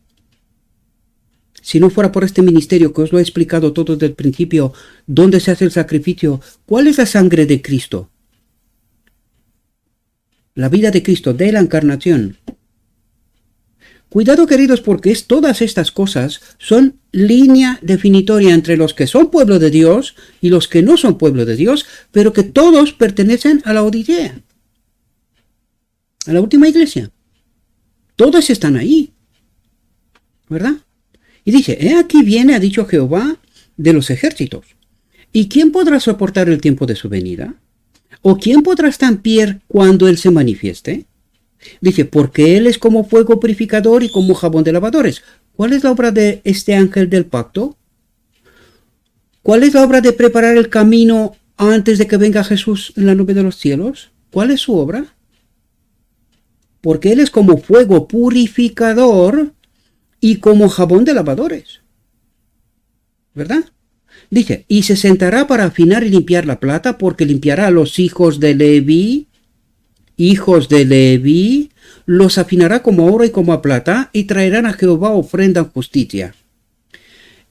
Si no fuera por este ministerio que os lo he explicado todo desde el principio, ¿dónde se hace el sacrificio? ¿Cuál es la sangre de Cristo? La vida de Cristo, de la encarnación. Cuidado, queridos, porque todas estas cosas son línea definitoria entre los que son pueblo de Dios y los que no son pueblo de Dios, pero que todos pertenecen a la Odisea, a la última iglesia. Todos están ahí, ¿verdad? Y dice, he aquí viene, ha dicho Jehová de los ejércitos. ¿Y quién podrá soportar el tiempo de su venida? ¿O quién podrá estar en pie cuando Él se manifieste? Dice, porque Él es como fuego purificador y como jabón de lavadores. ¿Cuál es la obra de este ángel del pacto? ¿Cuál es la obra de preparar el camino antes de que venga Jesús en la nube de los cielos? ¿Cuál es su obra? Porque Él es como fuego purificador y como jabón de lavadores. ¿Verdad? Dice, y se sentará para afinar y limpiar la plata, porque limpiará a los hijos de Leví, los afinará como a oro y como a plata, y traerán a Jehová ofrenda en justicia.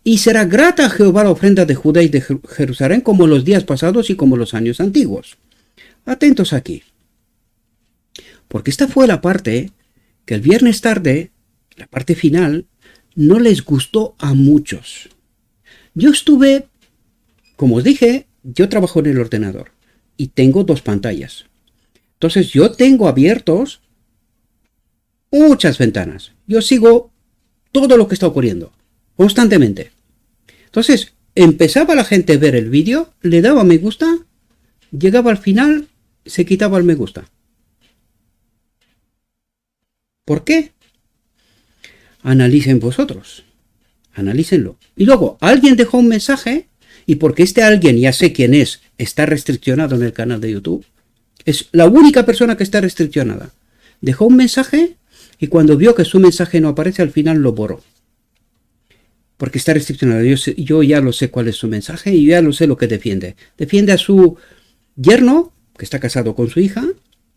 Y será grata a Jehová la ofrenda de Judá y de Jerusalén, como los días pasados y como los años antiguos. Atentos aquí. Porque esta fue la parte que el viernes tarde, la parte final, no les gustó a muchos. Yo estuve, como os dije, yo trabajo en el ordenador y tengo 2 pantallas. Entonces yo tengo abiertos muchas ventanas. Yo sigo todo lo que está ocurriendo, constantemente. Entonces, empezaba la gente a ver el vídeo, le daba me gusta, llegaba al final, se quitaba el me gusta. ¿Por qué? Analicen vosotros. Analícenlo. Y luego, alguien dejó un mensaje, y porque este alguien, ya sé quién es, está restriccionado en el canal de YouTube, es la única persona que está restriccionada. Dejó un mensaje, y cuando vio que su mensaje no aparece, al final lo borró. Porque está restriccionado. Yo ya lo sé cuál es su mensaje, y ya lo sé lo que defiende. Defiende a su yerno, que está casado con su hija,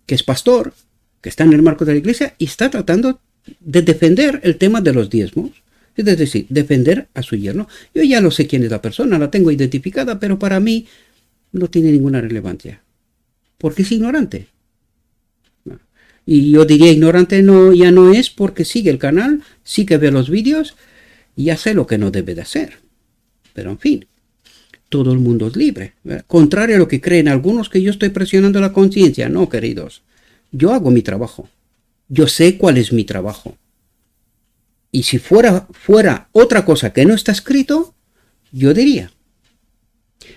que es pastor, que está en el marco de la iglesia, y está tratando de defender el tema de los diezmos. Es decir, defender a su yerno. Yo ya lo sé quién es la persona, la tengo identificada, pero para mí no tiene ninguna relevancia. Porque es ignorante. Y yo diría ignorante no, ya no es porque sigue el canal, sí que ve los vídeos y ya sé lo que no debe de hacer. Pero en fin, todo el mundo es libre, ¿verdad? Contrario a lo que creen algunos, que yo estoy presionando la conciencia. No, queridos. Yo hago mi trabajo. Yo sé cuál es mi trabajo. Y si fuera otra cosa que no está escrito, yo diría.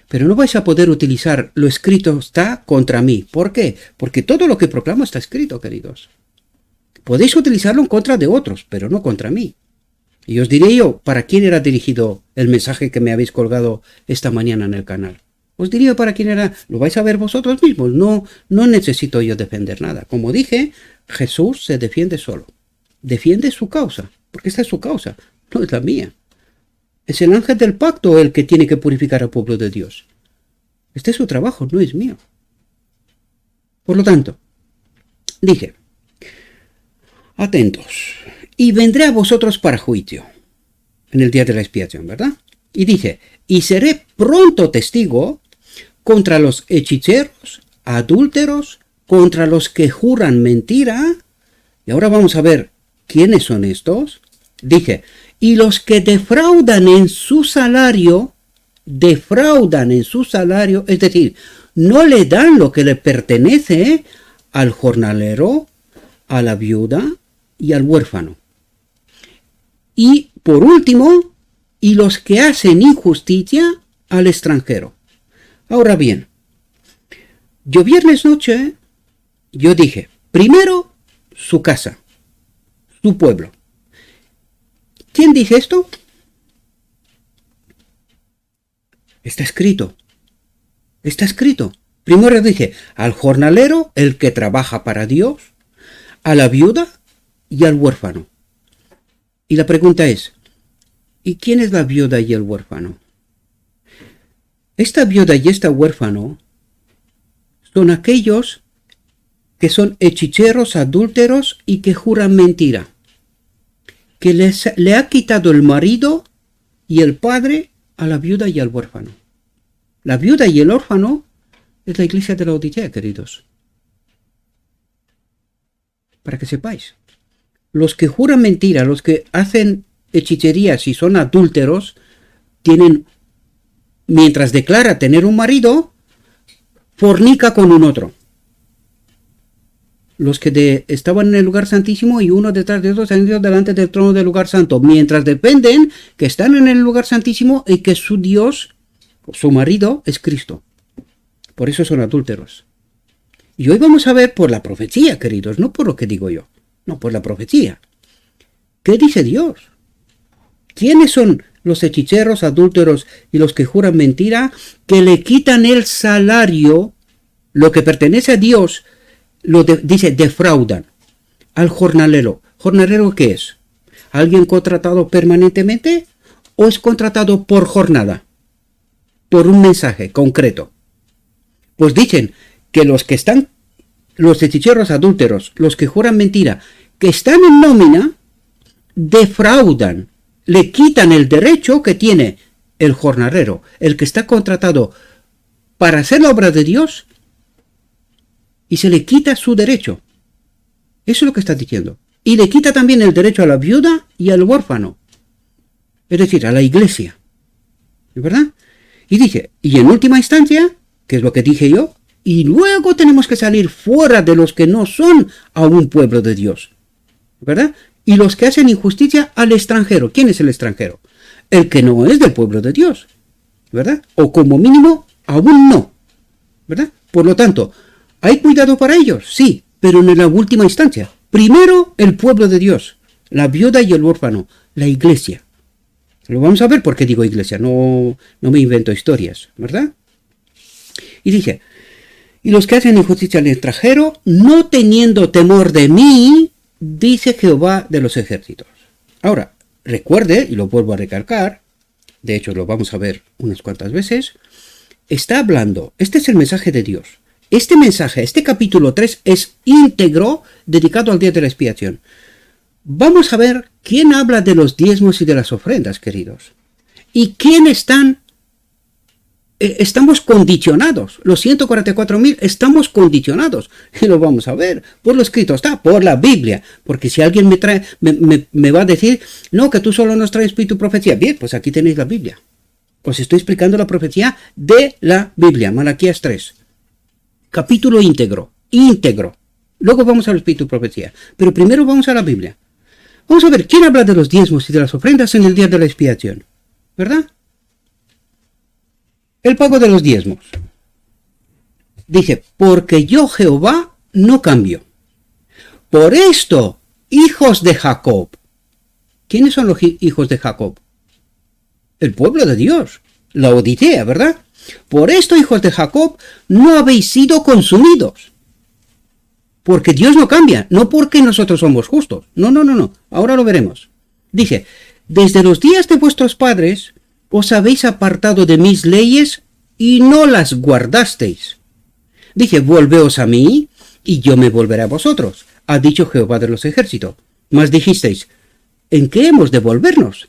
Pero no vais a poder utilizar lo escrito está contra mí. ¿Por qué? Porque todo lo que proclamo está escrito, queridos. Podéis utilizarlo en contra de otros, pero no contra mí. Y os diré yo para quién era dirigido el mensaje que me habéis colgado esta mañana en el canal. Os diría para quién era. Lo vais a ver vosotros mismos. No necesito yo defender nada. Como dije, Jesús se defiende solo. Defiende su causa. Porque esta es su causa, no es la mía. Es el ángel del pacto el que tiene que purificar al pueblo de Dios. Este es su trabajo, no es mío. Por lo tanto, dije, atentos, y vendré a vosotros para juicio, en el día de la expiación, ¿verdad? Y dice, y seré pronto testigo contra los hechiceros, adúlteros, contra los que juran mentira. Y ahora vamos a ver quiénes son estos. Dije, y los que defraudan en su salario, es decir, no le dan lo que le pertenece al jornalero, a la viuda y al huérfano. Y por último, y los que hacen injusticia al extranjero. Ahora bien, yo viernes noche, yo dije, primero su casa, su pueblo. ¿Quién dice esto? Está escrito. Está escrito. Primero dije, al jornalero, el que trabaja para Dios, a la viuda y al huérfano. Y la pregunta es, ¿y quién es la viuda y el huérfano? Esta viuda y este huérfano son aquellos que son hechiceros, adúlteros y que juran mentira. Que le ha quitado el marido y el padre a la viuda y al huérfano. La viuda y el órfano es la iglesia de la Odisea, queridos. Para que sepáis. Los que juran mentira, los que hacen hechicerías y son adúlteros, tienen, mientras declara tener un marido, fornica con un otro. Los que estaban en el lugar santísimo y uno detrás de otro se han ido delante del trono del lugar santo, mientras dependen que están en el lugar santísimo y que su Dios, su marido, es Cristo. Por eso son adúlteros. Y hoy vamos a ver por la profecía, queridos, no por lo que digo yo, no, por la profecía. ¿Qué dice Dios? ¿Quiénes son los hechiceros, adúlteros y los que juran mentira, que le quitan el salario, lo que pertenece a Dios? Dice, defraudan al jornalero. ¿Jornalero qué es? ¿Alguien contratado permanentemente o es contratado por jornada? Por un mensaje concreto. Pues dicen que los hechiceros adúlteros, los que juran mentira, que están en nómina, defraudan, le quitan el derecho que tiene el jornalero, el que está contratado para hacer la obra de Dios, y se le quita su derecho. Eso es lo que está diciendo. y le quita también el derecho a la viuda y al huérfano, es decir, a la iglesia, ¿verdad? Y dice, y en última instancia, que es lo que dije yo, y luego tenemos que salir fuera de los que no son aún pueblo de Dios, ¿verdad? Y los que hacen injusticia al extranjero. ¿Quién es el extranjero? El que no es del pueblo de Dios, ¿verdad? O como mínimo, aún no, ¿verdad? Por lo tanto, ¿hay cuidado para ellos? Sí, pero en la última instancia. Primero, el pueblo de Dios, la viuda y el huérfano, la iglesia. Lo vamos a ver por qué digo iglesia, no me invento historias, ¿verdad? Y dice, y los que hacen injusticia al extranjero, no teniendo temor de mí, dice Jehová de los ejércitos. Ahora, recuerde, y lo vuelvo a recalcar, de hecho lo vamos a ver unas cuantas veces, está hablando, este es el mensaje de Dios. Este mensaje, este capítulo 3 es íntegro dedicado al día de la expiación. Vamos a ver quién habla de los diezmos y de las ofrendas, queridos. Y quién estamos condicionados. Los 144.000 estamos condicionados. Y lo vamos a ver. Por lo escrito está, por la Biblia. Porque si alguien me va a decir, no, que tú solo nos traes espíritu y profecía. Bien, pues aquí tenéis la Biblia. Os estoy explicando la profecía de la Biblia. Malaquías 3. Capítulo íntegro. Íntegro. Luego vamos al espíritu y profecía. Pero primero vamos a la Biblia. Vamos a ver quién habla de los diezmos y de las ofrendas en el día de la expiación. ¿Verdad? El pago de los diezmos. Dice, porque yo Jehová no cambio. Por esto, hijos de Jacob. ¿Quiénes son los hijos de Jacob? El pueblo de Dios. La Odisea, ¿verdad? Por esto, hijos de Jacob, no habéis sido consumidos. Porque Dios no cambia, no porque nosotros somos justos. No. Ahora lo veremos. Dice, desde los días de vuestros padres os habéis apartado de mis leyes y no las guardasteis. Dice, volveos a mí y yo me volveré a vosotros, ha dicho Jehová de los ejércitos. Mas dijisteis, ¿en qué hemos de volvernos?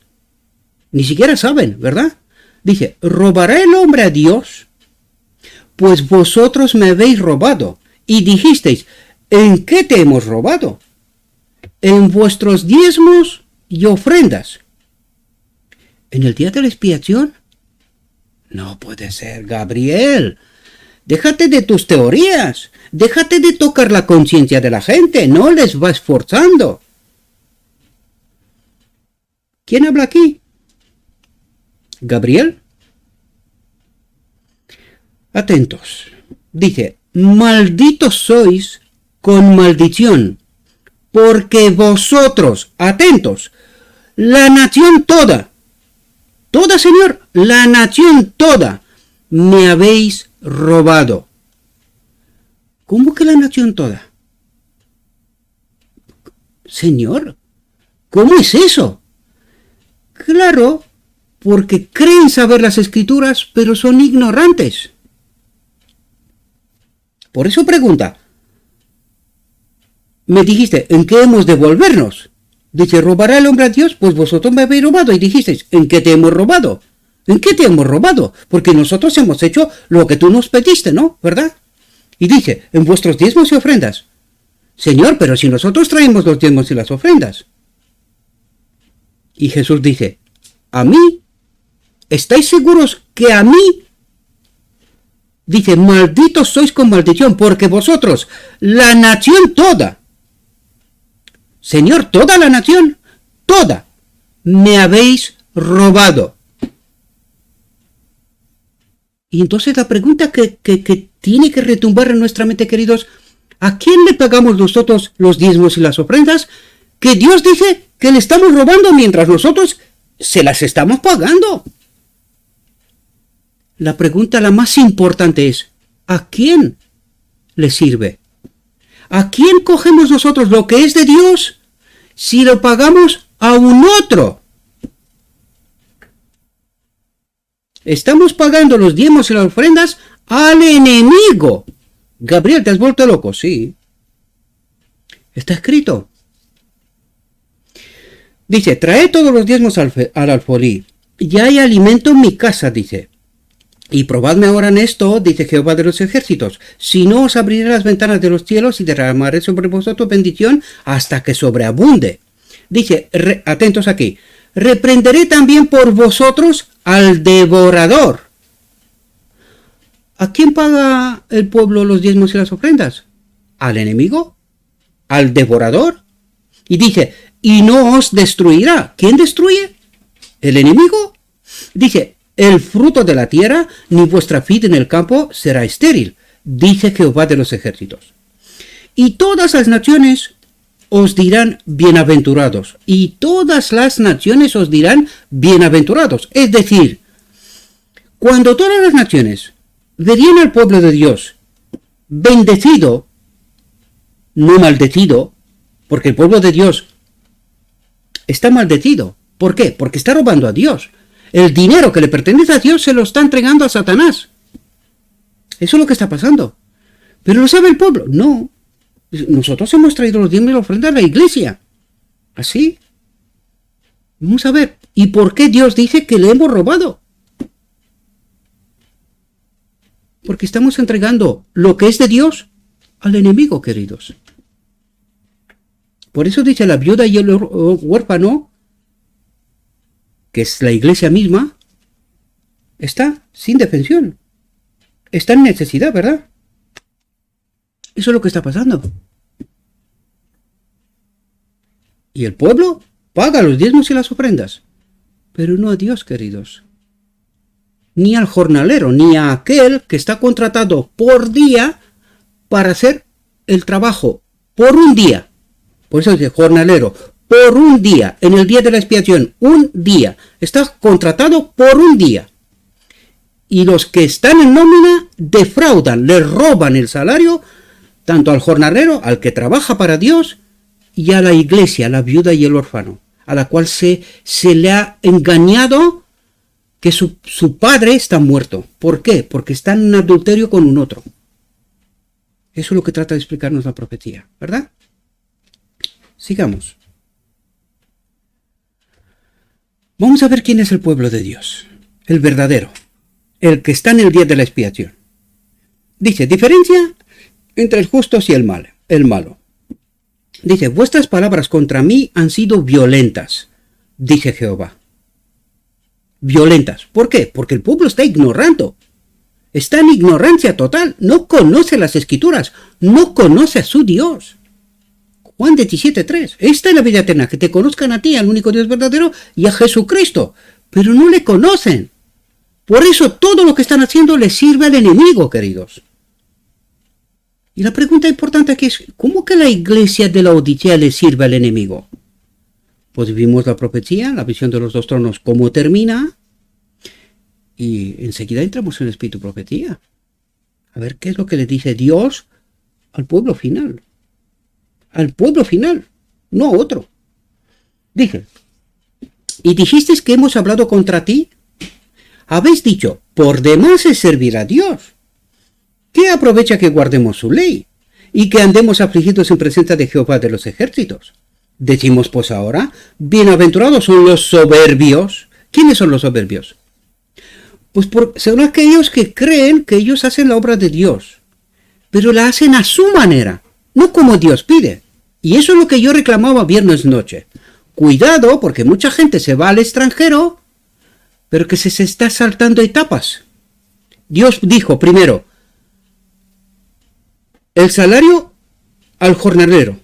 Ni siquiera saben, ¿verdad? Dice, ¿robará el hombre a Dios? Pues vosotros me habéis robado. Y dijisteis, ¿en qué te hemos robado? En vuestros diezmos y ofrendas. ¿En el día de la expiación? No puede ser, Gabriel. Déjate de tus teorías. Déjate de tocar la conciencia de la gente. No les vas forzando. ¿Quién habla aquí? ¿Gabriel? Atentos. Dice, malditos sois con maldición, porque vosotros, atentos, la nación toda, Señor, la nación toda, me habéis robado. ¿Cómo que la nación toda? Señor, ¿cómo es eso? Claro, porque creen saber las escrituras, pero son ignorantes. Por eso pregunta, me dijiste, ¿en qué hemos de volvernos? Dice, ¿robará el hombre a Dios? Pues vosotros me habéis robado. Y dijisteis, ¿en qué te hemos robado? ¿En qué te hemos robado? Porque nosotros hemos hecho lo que tú nos pediste, ¿no? ¿Verdad? Y dice, en vuestros diezmos y ofrendas. Señor, pero si nosotros traemos los diezmos y las ofrendas. Y Jesús dice, ¿a mí? ¿Estáis seguros que a mí? Dice, malditos sois con maldición, porque vosotros, la nación toda, Señor, toda la nación, toda, me habéis robado. Y entonces la pregunta que tiene que retumbar en nuestra mente, queridos, ¿a quién le pagamos nosotros los diezmos y las ofrendas? Que Dios dice que le estamos robando mientras nosotros se las estamos pagando. La pregunta la más importante es, ¿a quién le sirve? ¿A quién cogemos nosotros lo que es de Dios si lo pagamos a un otro? Estamos pagando los diezmos y las ofrendas al enemigo. Gabriel, ¿te has vuelto loco? Sí. Está escrito. Dice, trae todos los diezmos al alfolí. Ya hay alimento en mi casa, dice. Y probadme ahora en esto, dice Jehová de los ejércitos, si no os abriré las ventanas de los cielos y derramaré sobre vosotros bendición hasta que sobreabunde. Dice, atentos aquí, reprenderé también por vosotros al devorador. ¿A quién paga el pueblo los diezmos y las ofrendas? ¿Al enemigo? ¿Al devorador? Y dice, y no os destruirá. ¿Quién destruye? ¿El enemigo? Dice, el fruto de la tierra, ni vuestra vid en el campo será estéril, dice Jehová de los ejércitos. Y todas las naciones os dirán bienaventurados, y todas las naciones os dirán bienaventurados. Es decir, cuando todas las naciones verían al pueblo de Dios bendecido, no maldecido, porque el pueblo de Dios está maldecido. ¿Por qué? Porque está robando a Dios. El dinero que le pertenece a Dios se lo está entregando a Satanás. Eso es lo que está pasando. ¿Pero lo sabe el pueblo? No. Nosotros hemos traído los diezmos y la ofrenda a la iglesia. ¿Así? Vamos a ver. ¿Y por qué Dios dice que le hemos robado? Porque estamos entregando lo que es de Dios al enemigo, queridos. Por eso dice la viuda y el huérfano, que es la iglesia misma, está sin defensión. Está en necesidad, ¿verdad? Eso es lo que está pasando. Y el pueblo paga los diezmos y las ofrendas. Pero no a Dios, queridos. Ni al jornalero, ni a aquel que está contratado por día para hacer el trabajo por un día. Por eso dice jornalero, por un día, en el día de la expiación, un día. Está contratado por un día. Y los que están en nómina defraudan, le roban el salario tanto al jornalero, al que trabaja para Dios, y a la iglesia, la viuda y el huérfano, a la cual se le ha engañado que su padre está muerto. ¿Por qué? Porque está en adulterio con un otro. Eso es lo que trata de explicarnos la profecía, ¿verdad? Sigamos. Vamos a ver quién es el pueblo de Dios, el verdadero, el que está en el día de la expiación. Dice, diferencia entre el justo y el malo. Dice, vuestras palabras contra mí han sido violentas, dice Jehová. Violentas. ¿Por qué? Porque el pueblo está ignorando. Está en ignorancia total. No conoce las escrituras. No conoce a su Dios. Juan 17:3. Esta es la vida eterna, que te conozcan a ti, al único Dios verdadero, y a Jesucristo. Pero no le conocen. Por eso todo lo que están haciendo le sirve al enemigo, queridos. Y la pregunta importante aquí es, ¿cómo que la iglesia de la Odisea le sirve al enemigo? Pues vimos la profecía, la visión de los dos tronos, cómo termina, y enseguida entramos en el espíritu profecía. A ver qué es lo que le dice Dios al pueblo final. Al pueblo final, no a otro. Dije, y dijisteis que hemos hablado contra ti. Habéis dicho, por demás es servir a Dios. ¿Qué aprovecha que guardemos su ley y que andemos afligidos en presencia de Jehová de los ejércitos? Decimos pues ahora, bienaventurados son los soberbios. ¿Quiénes son los soberbios? Pues son aquellos que creen que ellos hacen la obra de Dios, pero la hacen a su manera, no como Dios pide. Y eso es lo que yo reclamaba viernes noche. Cuidado, porque mucha gente se va al extranjero, pero que se está saltando etapas. Dios dijo primero, el salario al jornalero,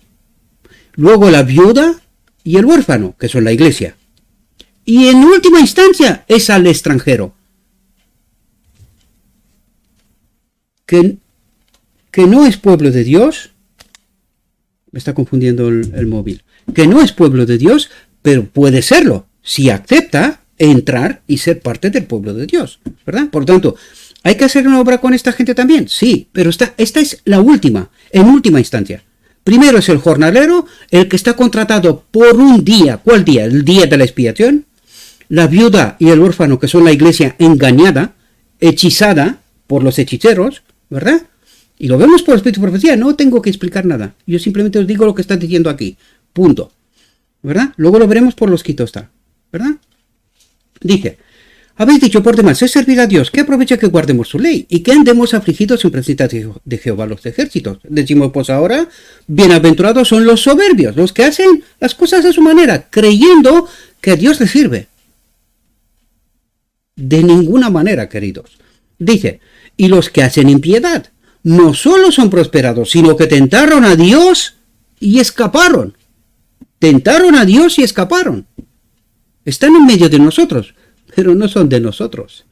luego la viuda y el huérfano, que son la iglesia. Y en última instancia es al extranjero, que no es pueblo de Dios. Me está confundiendo el móvil. Que no es pueblo de Dios, pero puede serlo, si acepta entrar y ser parte del pueblo de Dios, ¿verdad? Por tanto, ¿hay que hacer una obra con esta gente también? Sí, pero esta es la última, en última instancia. Primero es el jornalero, el que está contratado por un día. ¿Cuál día? El día de la expiación. La viuda y el huérfano, que son la iglesia engañada, hechizada por los hechiceros, ¿verdad? Y lo vemos por el espíritu de profecía, no tengo que explicar nada. Yo simplemente os digo lo que está diciendo aquí. Punto. ¿Verdad? Luego lo veremos por los quitostas, ¿verdad? Dice, Habéis dicho por demás, es servir a Dios, que aprovecha que guardemos su ley y que andemos afligidos en presencia de Jehová los ejércitos. Decimos pues ahora, bienaventurados son los soberbios, los que hacen las cosas a su manera, creyendo que a Dios les sirve. De ninguna manera, queridos. Dice, y los que hacen impiedad, no solo son prosperados, sino que tentaron a Dios y escaparon. Tentaron a Dios y escaparon. Están en medio de nosotros, pero no son de nosotros.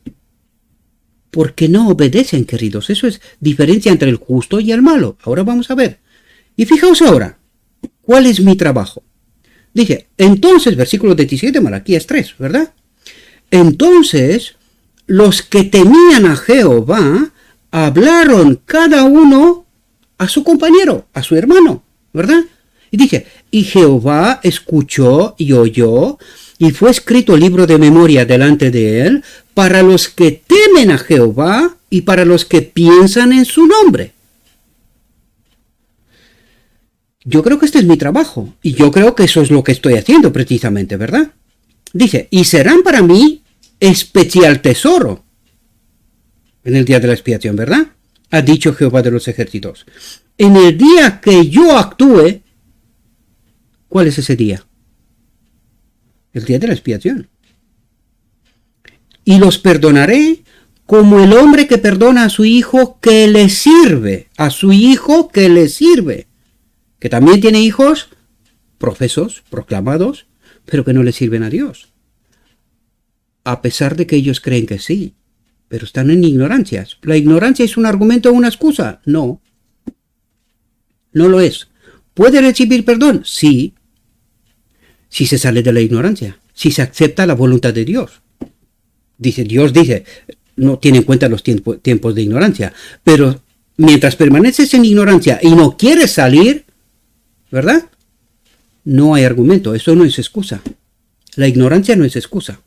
Porque no obedecen, queridos. Eso es diferencia entre el justo y el malo. Ahora vamos a ver. Y fijaos ahora, ¿cuál es mi trabajo? Dice, entonces, versículo 17, Malaquías 3, ¿verdad? Entonces, los que temían a Jehová hablaron cada uno a su compañero, a su hermano, ¿verdad? Y dice, y Jehová escuchó y oyó, y fue escrito libro de memoria delante de él, para los que temen a Jehová y para los que piensan en su nombre. Yo creo que este es mi trabajo, y yo creo que eso es lo que estoy haciendo precisamente, ¿verdad? Dice, y serán para mí especial tesoro en el día de la expiación, ¿verdad? Ha dicho Jehová de los ejércitos. En el día que yo actúe, ¿cuál es ese día? El día de la expiación. Y los perdonaré como el hombre que perdona a su hijo que le sirve, a su hijo que le sirve, que también tiene hijos profesos, proclamados, pero que no le sirven a Dios. A pesar de que ellos creen que sí, pero están en ignorancias. ¿La ignorancia es un argumento o una excusa? No. No lo es. ¿Puede recibir perdón? Sí. Si se sale de la ignorancia, si se acepta la voluntad de Dios. Dios dice, no tiene en cuenta los tiempos de ignorancia, pero mientras permaneces en ignorancia y no quieres salir, ¿verdad? No hay argumento, eso no es excusa. La ignorancia no es excusa.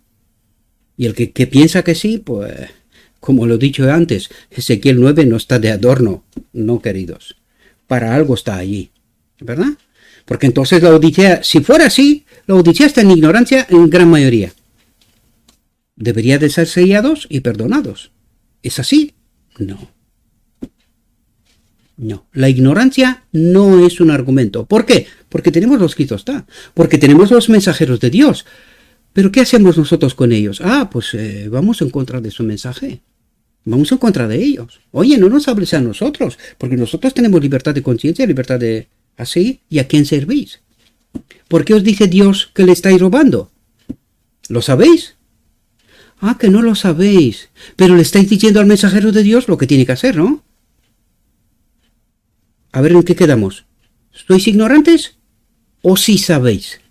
Y el que piensa que sí, pues, como lo he dicho antes, Ezequiel 9 no está de adorno, no, queridos. Para algo está allí, ¿verdad? Porque entonces la Odisea, si fuera así, la Odisea está en ignorancia en gran mayoría. Debería de ser sellados y perdonados. ¿Es así? No. No. La ignorancia no es un argumento. ¿Por qué? Porque tenemos los Cristostá. Porque tenemos los mensajeros de Dios. ¿Pero qué hacemos nosotros con ellos? Pues vamos en contra de su mensaje. Vamos en contra de ellos. Oye, no nos hables a nosotros, porque nosotros tenemos libertad de conciencia, libertad de... Así, ¿y a quién servís? ¿Por qué os dice Dios que le estáis robando? ¿Lo sabéis? Que no lo sabéis. Pero le estáis diciendo al mensajero de Dios lo que tiene que hacer, ¿no? A ver, ¿en qué quedamos? ¿Sois ignorantes o sí sabéis?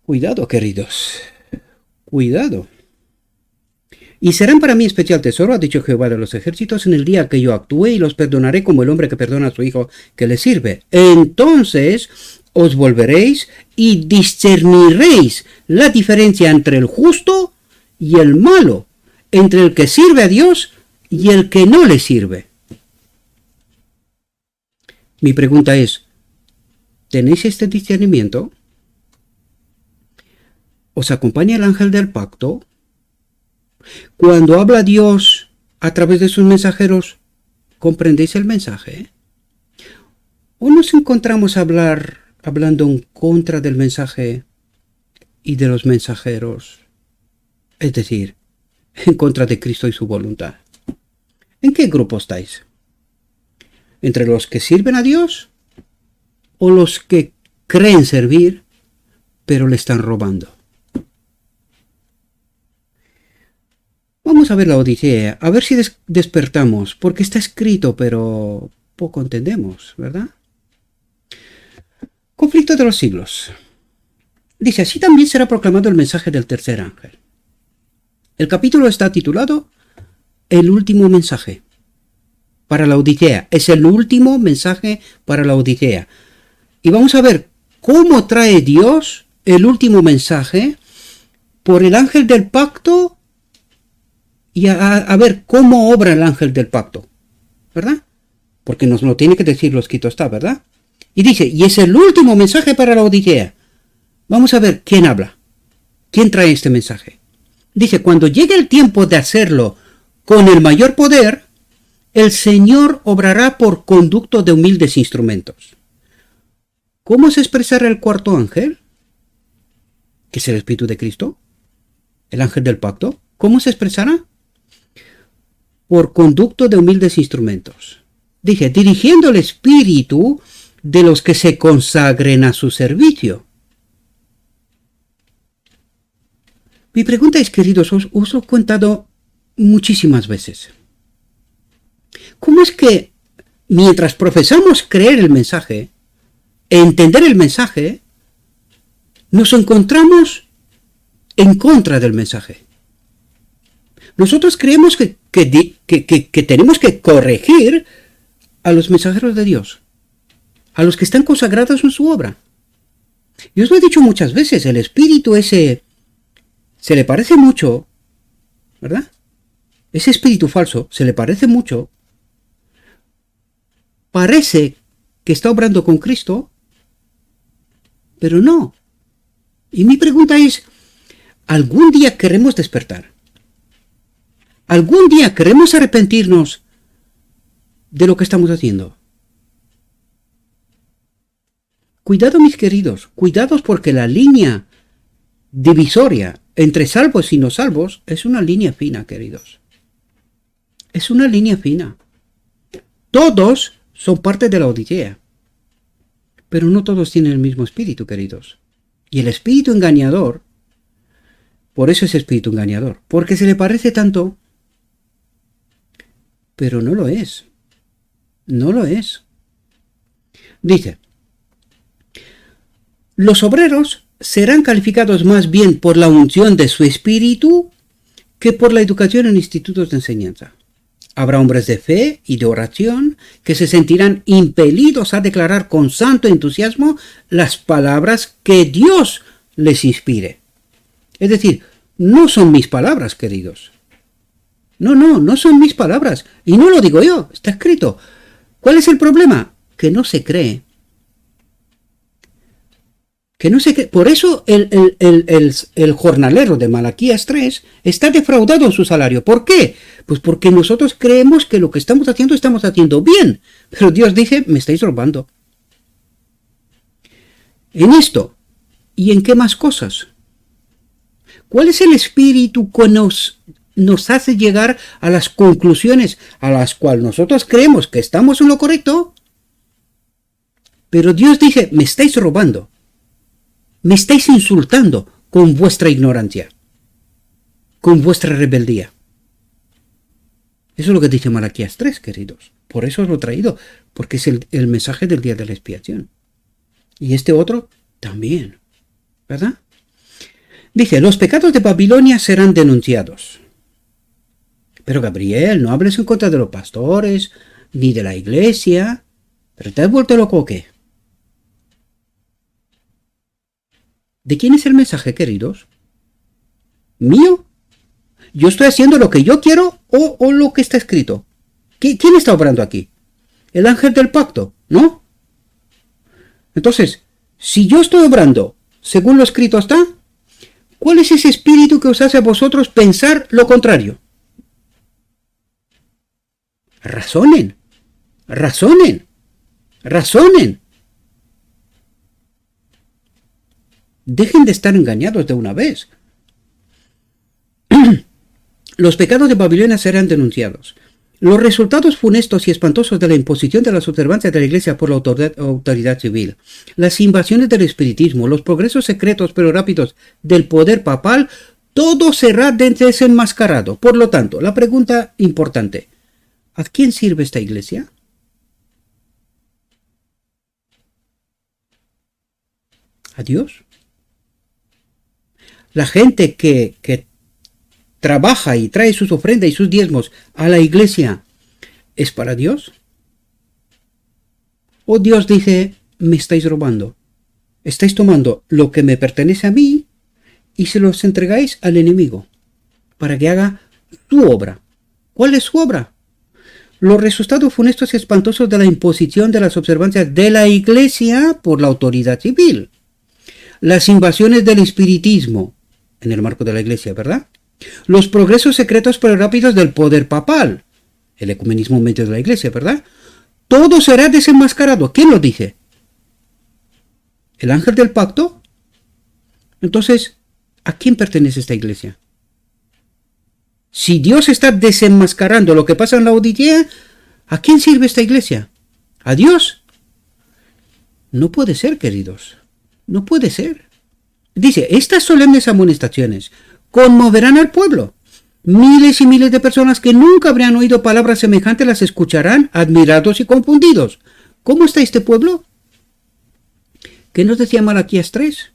Cuidado, queridos. Cuidado. Y serán para mí especial tesoro, ha dicho Jehová de los ejércitos, en el día que yo actúe y los perdonaré como el hombre que perdona a su hijo que le sirve. Entonces os volveréis y discerniréis la diferencia entre el justo y el malo, entre el que sirve a Dios y el que no le sirve. Mi pregunta es, ¿tenéis este discernimiento? ¿Os acompaña el ángel del pacto? Cuando habla Dios a través de sus mensajeros, ¿comprendéis el mensaje? ¿O nos encontramos hablando en contra del mensaje y de los mensajeros? Es decir, en contra de Cristo y su voluntad. ¿En qué grupo estáis? ¿Entre los que sirven a Dios o los que creen servir, pero le están robando? Vamos a ver la Odisea, a ver si despertamos, porque está escrito, pero poco entendemos, ¿verdad? Conflicto de los siglos. Dice, así también será proclamado el mensaje del tercer ángel. El capítulo está titulado El último mensaje para la Odisea. Es el último mensaje para la Odisea. Y vamos a ver cómo trae Dios el último mensaje por el ángel del pacto y a ver cómo obra el ángel del pacto, ¿verdad? Porque nos lo tiene que decir lo escrito está, ¿verdad? Y dice, y es el último mensaje para la Odisea. Vamos a ver quién habla. ¿Quién trae este mensaje? Dice, cuando llegue el tiempo de hacerlo con el mayor poder, el Señor obrará por conducto de humildes instrumentos. ¿Cómo se expresará el cuarto ángel? ¿Que es el Espíritu de Cristo? ¿El ángel del pacto? ¿Cómo se expresará? Por conducto de humildes instrumentos. Dije, dirigiendo el espíritu de los que se consagren a su servicio. Mi pregunta es, queridos, os lo he contado muchísimas veces. ¿Cómo es que mientras profesamos creer el mensaje, entender el mensaje, nos encontramos en contra del mensaje? Nosotros creemos que tenemos que corregir a los mensajeros de Dios, a los que están consagrados en su obra. Yo os lo he dicho muchas veces, el espíritu ese se le parece mucho, ¿verdad? Ese espíritu falso se le parece mucho, parece que está obrando con Cristo, pero no. Y mi pregunta es, ¿algún día queremos despertar? ¿Algún día queremos arrepentirnos de lo que estamos haciendo? Cuidado, mis queridos, cuidados, porque la línea divisoria entre salvos y no salvos es una línea fina, queridos. Es una línea fina. Todos son parte de la Odisea, pero no todos tienen el mismo espíritu, queridos. Y el espíritu engañador, por eso es espíritu engañador, porque se le parece tanto, pero no lo es. No lo es. Dice, los obreros serán calificados más bien por la unción de su espíritu que por la educación en institutos de enseñanza. Habrá hombres de fe y de oración que se sentirán impelidos a declarar con santo entusiasmo las palabras que Dios les inspire. Es decir, no son mis palabras, queridos. No son mis palabras. Y no lo digo yo, está escrito. ¿Cuál es el problema? Que no se cree. Que no se cree. Por eso el jornalero de Malaquías 3 está defraudado en su salario. ¿Por qué? Pues porque nosotros creemos que lo que estamos haciendo bien. Pero Dios dice, me estáis robando. En esto, ¿y en qué más cosas? ¿Cuál es el espíritu que nos hace llegar a las conclusiones a las cuales nosotros creemos que estamos en lo correcto? Pero Dios dice, me estáis robando. Me estáis insultando con vuestra ignorancia, con vuestra rebeldía. Eso es lo que dice Malaquías 3, queridos. Por eso os lo he traído, porque es el mensaje del día de la expiación. Y este otro también, ¿verdad? Dice, los pecados de Babilonia serán denunciados. Pero Gabriel, no hables en contra de los pastores, ni de la iglesia. ¿Pero te has vuelto loco o qué? ¿De quién es el mensaje, queridos? ¿Mío? ¿Yo estoy haciendo lo que yo quiero o lo que está escrito? ¿Quién está obrando aquí? ¿El ángel del pacto? ¿No? Entonces, si yo estoy obrando según lo escrito está, ¿cuál es ese espíritu que os hace a vosotros pensar lo contrario? Razonen, razonen, razonen. Dejen de estar engañados de una vez. Los pecados de Babilonia serán denunciados. Los resultados funestos y espantosos de la imposición de las observancias de la Iglesia por la autoridad civil, las invasiones del espiritismo, los progresos secretos pero rápidos del poder papal, todo será desenmascarado. Por lo tanto, la pregunta importante, ¿a quién sirve esta Iglesia? ¿A Dios? La gente que trabaja y trae sus ofrendas y sus diezmos a la iglesia, ¿es para Dios? ¿O Dios dice, me estáis robando? Estáis tomando lo que me pertenece a mí y se los entregáis al enemigo para que haga su obra. ¿Cuál es su obra? Los resultados funestos y espantosos de la imposición de las observancias de la iglesia por la autoridad civil. Las invasiones del espiritismo. en el marco de la Iglesia, ¿verdad? Los progresos secretos pero rápidos del poder papal, el ecumenismo medio de la Iglesia, ¿verdad? Todo será desenmascarado. ¿Quién lo dice? ¿El ángel del pacto? Entonces, ¿a quién pertenece esta Iglesia? Si Dios está desenmascarando lo que pasa en la Odisea, ¿a quién sirve esta Iglesia? ¿A Dios? No puede ser, queridos. No puede ser. Dice, estas solemnes amonestaciones conmoverán al pueblo. Miles y miles de personas que nunca habrían oído palabras semejantes las escucharán, admirados y confundidos. ¿Cómo está este pueblo? ¿Qué nos decía Malaquías 3?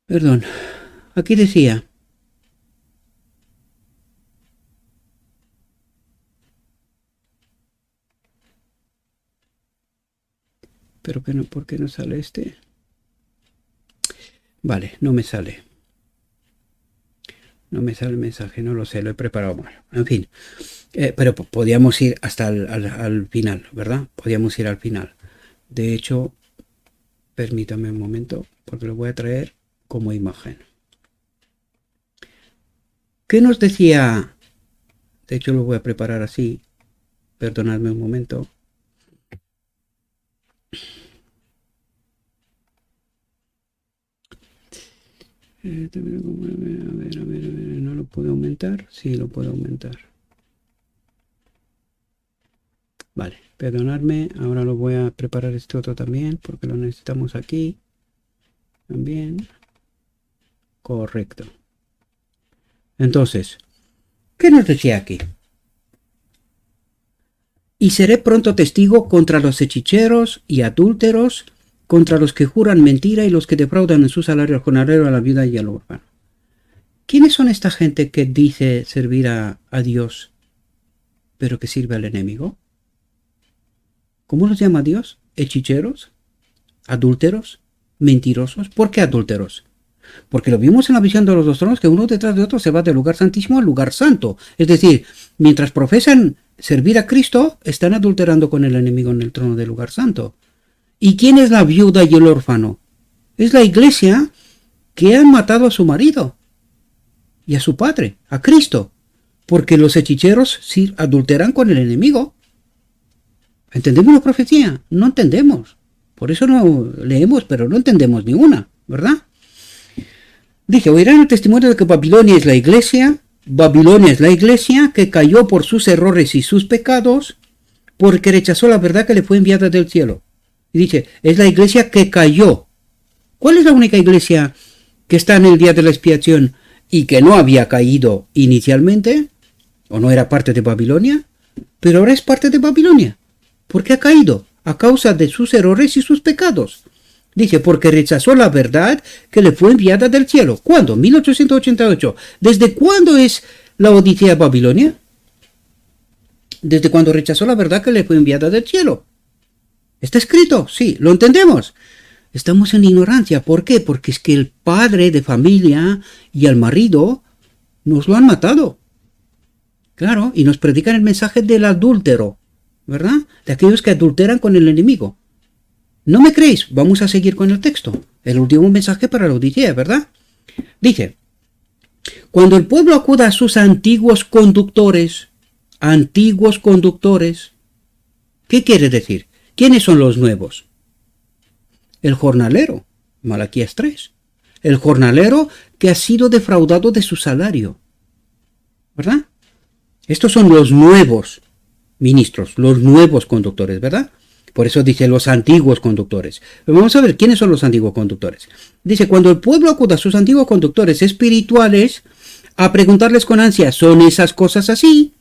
Perdón, aquí decía, pero que no, ¿por qué no sale este? Vale, no me sale. No me sale el mensaje, no lo sé, lo he preparado mal. En fin, pero podíamos ir hasta al final, ¿verdad? Podíamos ir al final. De hecho, permítame un momento, porque lo voy a traer como imagen. ¿Qué nos decía? De hecho, lo voy a preparar así. Perdonadme un momento. A ver, ¿no lo puedo aumentar? Sí, lo puedo aumentar. Vale, perdonadme, ahora lo voy a preparar este otro también, porque lo necesitamos aquí. También. Correcto. Entonces, ¿qué nos decía aquí? Y seré pronto testigo contra los hechiceros y adúlteros, contra los que juran mentira y los que defraudan en su salario al jornalero, a la viuda y al órfano. ¿Quiénes son esta gente que dice servir a Dios, pero que sirve al enemigo? ¿Cómo los llama Dios? ¿Hechiceros? ¿Adúlteros? ¿Mentirosos? ¿Por qué adúlteros? Porque lo vimos en la visión de los dos tronos, que uno detrás de otro se va del lugar santísimo al lugar santo. Es decir, mientras profesan servir a Cristo, están adulterando con el enemigo en el trono del lugar santo. ¿Y quién es la viuda y el órfano? Es la iglesia que han matado a su marido y a su padre, a Cristo, porque los hechiceros sí adulteran con el enemigo. ¿Entendemos la profecía? No entendemos. Por eso no leemos, pero no entendemos ni una, ¿verdad? Dice, oirán el testimonio de que Babilonia es la iglesia que cayó por sus errores y sus pecados, porque rechazó la verdad que le fue enviada del cielo. Y dice, es la iglesia que cayó. ¿Cuál es la única iglesia que está en el día de la expiación y que no había caído inicialmente? ¿O no era parte de Babilonia? Pero ahora es parte de Babilonia. ¿Por qué ha caído? A causa de sus errores y sus pecados. Dice, porque rechazó la verdad que le fue enviada del cielo. ¿Cuándo? 1888. ¿Desde cuándo es la Odisea a Babilonia? Desde cuando rechazó la verdad que le fue enviada del cielo. ¿Está escrito? Sí, lo entendemos. Estamos en ignorancia. ¿Por qué? Porque es que el padre de familia y al marido nos lo han matado. Claro, y nos predican el mensaje del adúltero, ¿verdad? De aquellos que adulteran con el enemigo. ¿No me creéis? Vamos a seguir con el texto. El último mensaje para la Odisea, ¿verdad? Dice, cuando el pueblo acuda a sus antiguos conductores, ¿qué quiere decir? ¿Quiénes son los nuevos? El jornalero, Malaquías 3. El jornalero que ha sido defraudado de su salario, ¿verdad? Estos son los nuevos ministros, los nuevos conductores, ¿verdad? Por eso dice los antiguos conductores. Pero vamos a ver quiénes son los antiguos conductores. Dice, cuando el pueblo acuda a sus antiguos conductores espirituales a preguntarles con ansia, ¿son esas cosas así?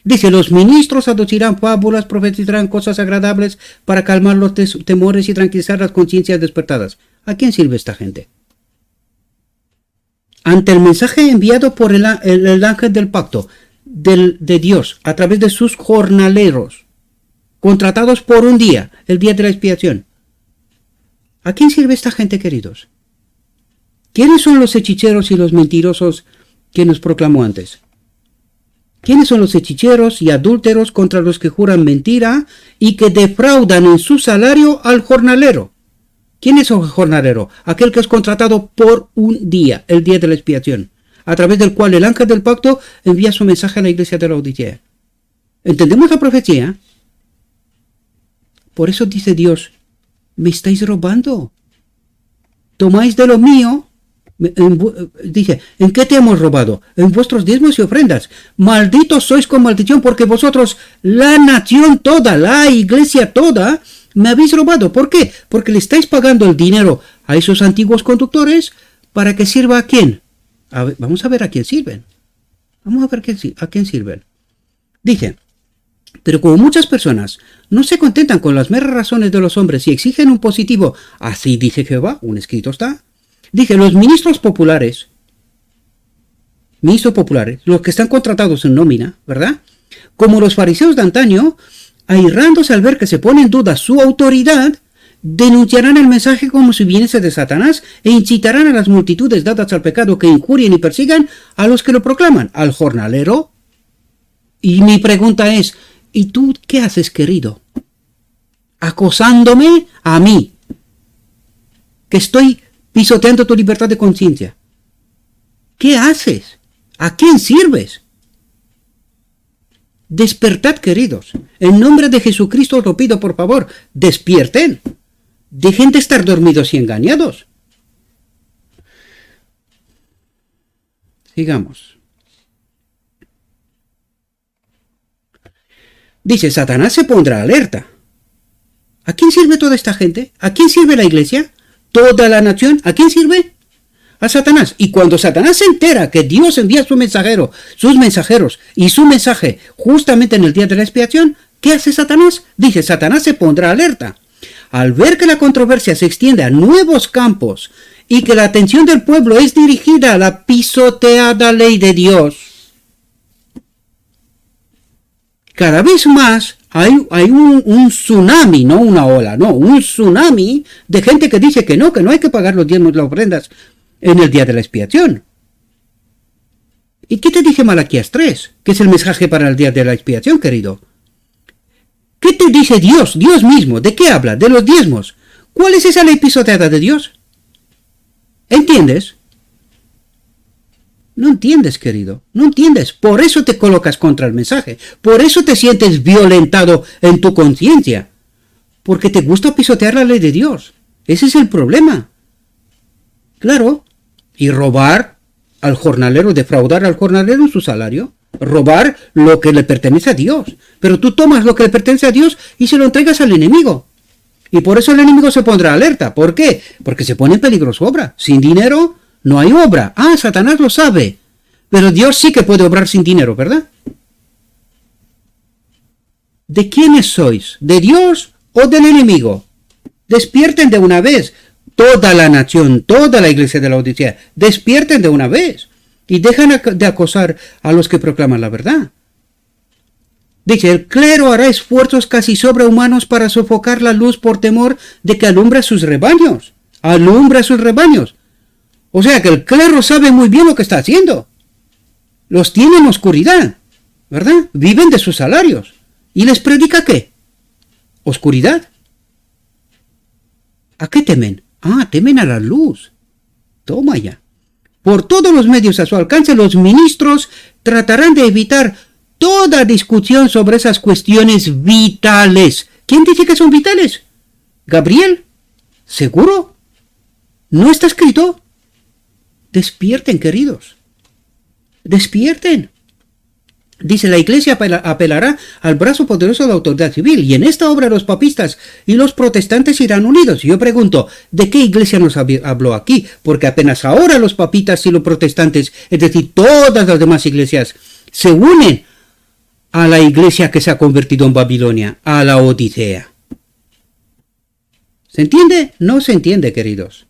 Dice, los ministros aducirán fábulas, profetizarán cosas agradables para calmar los temores y tranquilizar las conciencias despertadas. ¿A quién sirve esta gente? Ante el mensaje enviado por el ángel del pacto de Dios a través de sus jornaleros, contratados por un día, el día de la expiación. ¿A quién sirve esta gente, queridos? ¿Quiénes son los hechiceros y los mentirosos que nos proclamó antes? ¿Quiénes son los hechiceros y adúlteros contra los que juran mentira y que defraudan en su salario al jornalero? ¿Quién es el jornalero? Aquel que es contratado por un día, el día de la expiación, a través del cual el ángel del pacto envía su mensaje a la iglesia de Laodicea. ¿Entendemos la profecía? Por eso dice Dios, me estáis robando. Tomáis de lo mío. Dice, ¿en qué te hemos robado? En vuestros diezmos y ofrendas. Malditos sois con maldición, porque vosotros, la nación toda, la iglesia toda, me habéis robado. ¿Por qué? Porque le estáis pagando el dinero a esos antiguos conductores para que sirva a quién. Vamos a ver a quién sirven. Vamos a ver a quién sirven. Dice, pero como muchas personas no se contentan con las meras razones de los hombres y exigen un positivo, así dice Jehová, un escrito está. Dice, los ministros populares, los que están contratados en nómina, ¿verdad? Como los fariseos de antaño, airrándose al ver que se pone en duda su autoridad, denunciarán el mensaje como si viniese de Satanás e incitarán a las multitudes dadas al pecado que injurien y persigan a los que lo proclaman, al jornalero. Y mi pregunta es, ¿y tú qué haces, querido? Acosándome a mí, que estoy pisoteando tu libertad de conciencia. ¿Qué haces? ¿A quién sirves? Despertad, queridos. En nombre de Jesucristo os lo pido, por favor, despierten. Dejen de estar dormidos y engañados. Sigamos. Dice, Satanás se pondrá alerta. ¿A quién sirve toda esta gente? ¿A quién sirve la iglesia? ¿Toda la nación? ¿A quién sirve? A Satanás. Y cuando Satanás se entera que Dios envía sus mensajeros y su mensaje justamente en el día de la expiación, ¿qué hace Satanás? Dice, Satanás se pondrá alerta. Al ver que la controversia se extiende a nuevos campos y que la atención del pueblo es dirigida a la pisoteada ley de Dios, cada vez más hay un tsunami, no una ola, no, un tsunami de gente que dice que no hay que pagar los diezmos y las ofrendas en el día de la expiación. ¿Y qué te dice Malaquías 3? Que es el mensaje para el día de la expiación, querido. ¿Qué te dice Dios? Dios mismo. ¿De qué habla? De los diezmos. ¿Cuál es esa ley pisoteada de Dios? ¿Entiendes? No entiendes, querido. No entiendes. Por eso te colocas contra el mensaje. Por eso te sientes violentado en tu conciencia. Porque te gusta pisotear la ley de Dios. Ese es el problema. Claro. Y robar al jornalero, defraudar al jornalero en su salario. Robar lo que le pertenece a Dios. Pero tú tomas lo que le pertenece a Dios y se lo entregas al enemigo. Y por eso el enemigo se pondrá alerta. ¿Por qué? Porque se pone en peligro su obra. Sin dinero no hay obra. Ah, Satanás lo sabe. Pero Dios sí que puede obrar sin dinero, ¿verdad? ¿De quiénes sois? ¿De Dios o del enemigo? Despierten de una vez. Toda la nación, toda la iglesia de Laodicea, despierten de una vez. Y dejan de acosar a los que proclaman la verdad. Dice, el clero hará esfuerzos casi sobrehumanos para sofocar la luz por temor de que alumbra sus rebaños. Alumbra sus rebaños. O sea que el clero sabe muy bien lo que está haciendo. Los tiene en oscuridad, ¿verdad? Viven de sus salarios. ¿Y les predica qué? ¿Oscuridad? ¿A qué temen? Ah, temen a la luz. Toma ya. Por todos los medios a su alcance, los ministros tratarán de evitar toda discusión sobre esas cuestiones vitales. ¿Quién dice que son vitales? ¿Gabriel? ¿Seguro? ¿No está escrito? Despierten, queridos. Despierten. Dice, la iglesia apelará al brazo poderoso de la autoridad civil, y en esta obra los papistas y los protestantes irán unidos. Y yo pregunto, ¿de qué iglesia nos habló aquí? Porque apenas ahora los papistas y los protestantes, es decir, todas las demás iglesias, se unen a la iglesia que se ha convertido en Babilonia, a la Odisea. ¿Se entiende? No se entiende, queridos.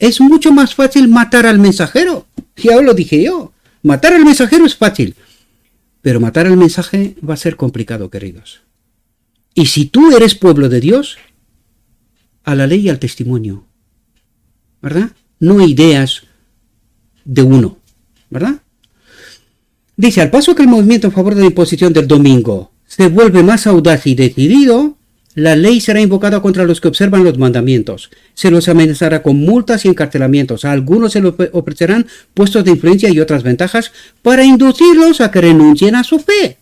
Es mucho más fácil matar al mensajero. Ya os lo dije yo. Matar al mensajero es fácil. Pero matar al mensaje va a ser complicado, queridos. Y si tú eres pueblo de Dios, a la ley y al testimonio, ¿verdad? No ideas de uno, ¿verdad? Dice, al paso que el movimiento en favor de la imposición del domingo se vuelve más audaz y decidido, la ley será invocada contra los que observan los mandamientos. Se los amenazará con multas y encarcelamientos. A algunos se les ofrecerán puestos de influencia y otras ventajas para inducirlos a que renuncien a su fe.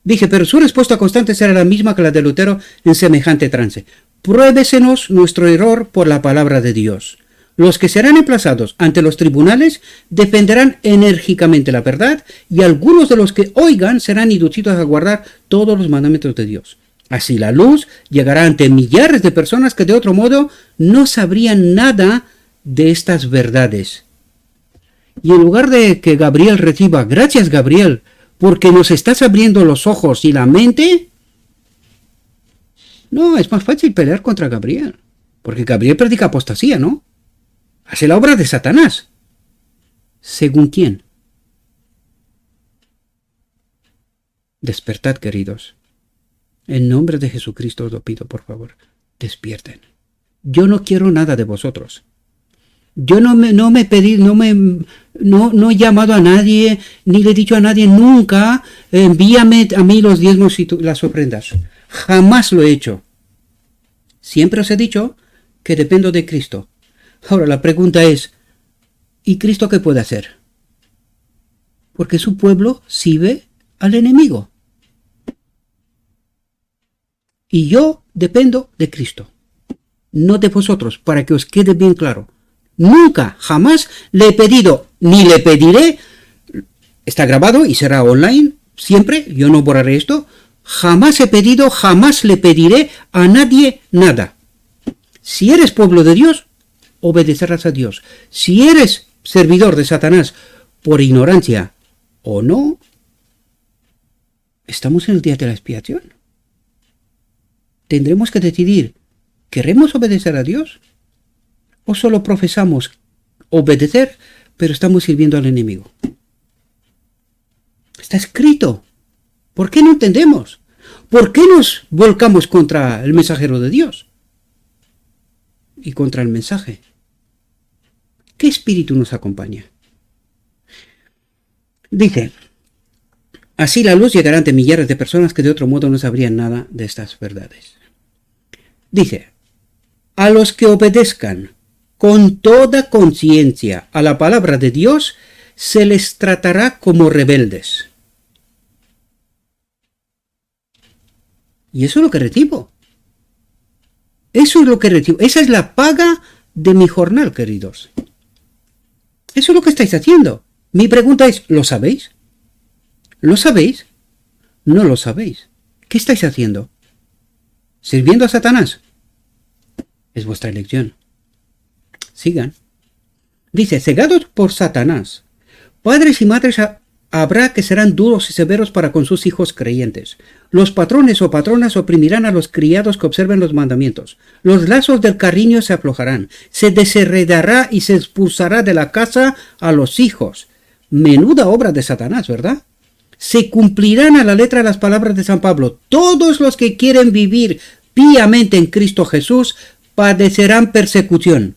Dice, pero su respuesta constante será la misma que la de Lutero en semejante trance. Pruébesenos nuestro error por la palabra de Dios. Los que serán emplazados ante los tribunales defenderán enérgicamente la verdad y algunos de los que oigan serán inducidos a guardar todos los mandamientos de Dios. Así la luz llegará ante millares de personas que de otro modo no sabrían nada de estas verdades. Y en lugar de que Gabriel reciba, gracias Gabriel, porque nos estás abriendo los ojos y la mente, no, es más fácil pelear contra Gabriel, porque Gabriel predica apostasía, ¿no? Hace la obra de Satanás. ¿Según quién? Despertad, queridos. En nombre de Jesucristo os lo pido, por favor, despierten. Yo no quiero nada de vosotros. Yo no he llamado a nadie, ni le he dicho a nadie nunca, envíame a mí los diezmos y las ofrendas. Jamás lo he hecho. Siempre os he dicho que dependo de Cristo. Ahora la pregunta es, ¿y Cristo qué puede hacer? Porque su pueblo sirve al enemigo. Y yo dependo de Cristo, no de vosotros, para que os quede bien claro. Nunca, jamás le he pedido, ni le pediré, está grabado y será online, siempre, yo no borraré esto, jamás he pedido, jamás le pediré a nadie nada. Si eres pueblo de Dios, obedecerás a Dios. Si eres servidor de Satanás por ignorancia o no, estamos en el día de la expiación. Tendremos que decidir, ¿queremos obedecer a Dios? ¿O solo profesamos obedecer, pero estamos sirviendo al enemigo? Está escrito. ¿Por qué no entendemos? ¿Por qué nos volcamos contra el mensajero de Dios? Y contra el mensaje. ¿Qué espíritu nos acompaña? Dice, así la luz llegará ante millares de personas que de otro modo no sabrían nada de estas verdades. Dice, a los que obedezcan con toda conciencia a la palabra de Dios, se les tratará como rebeldes. Y eso es lo que recibo. Eso es lo que recibo. Esa es la paga de mi jornal, queridos. Eso es lo que estáis haciendo. Mi pregunta es, ¿lo sabéis? ¿Lo sabéis? No lo sabéis. ¿Qué estáis haciendo? ¿Sirviendo a Satanás? Es vuestra elección. Sigan. Dice, cegados por Satanás, padres y madres habrá que serán duros y severos para con sus hijos creyentes. Los patrones o patronas oprimirán a los criados que observen los mandamientos. Los lazos del cariño se aflojarán. Se desheredará y se expulsará de la casa a los hijos. Menuda obra de Satanás, ¿verdad? Se cumplirán a la letra las palabras de San Pablo. Todos los que quieren vivir píamente en Cristo Jesús padecerán persecución.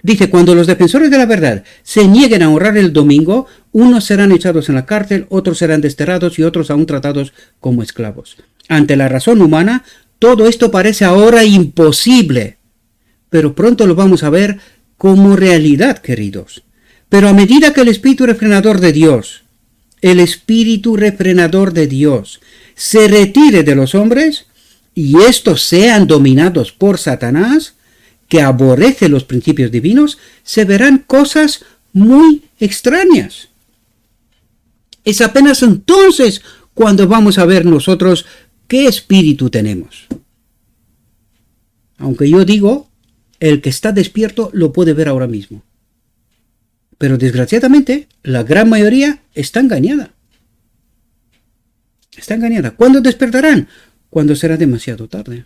Dice, cuando los defensores de la verdad se nieguen a honrar el domingo, unos serán echados en la cárcel, otros serán desterrados y otros aún tratados como esclavos. Ante la razón humana, todo esto parece ahora imposible, pero pronto lo vamos a ver como realidad, queridos. Pero a medida que el Espíritu refrenador de Dios, se retire de los hombres y estos sean dominados por Satanás, que aborrece los principios divinos, se verán cosas muy extrañas. Es apenas entonces cuando vamos a ver nosotros qué espíritu tenemos. Aunque yo digo, el que está despierto lo puede ver ahora mismo. Pero desgraciadamente, la gran mayoría está engañada. Está engañada. ¿Cuándo despertarán? Cuando será demasiado tarde.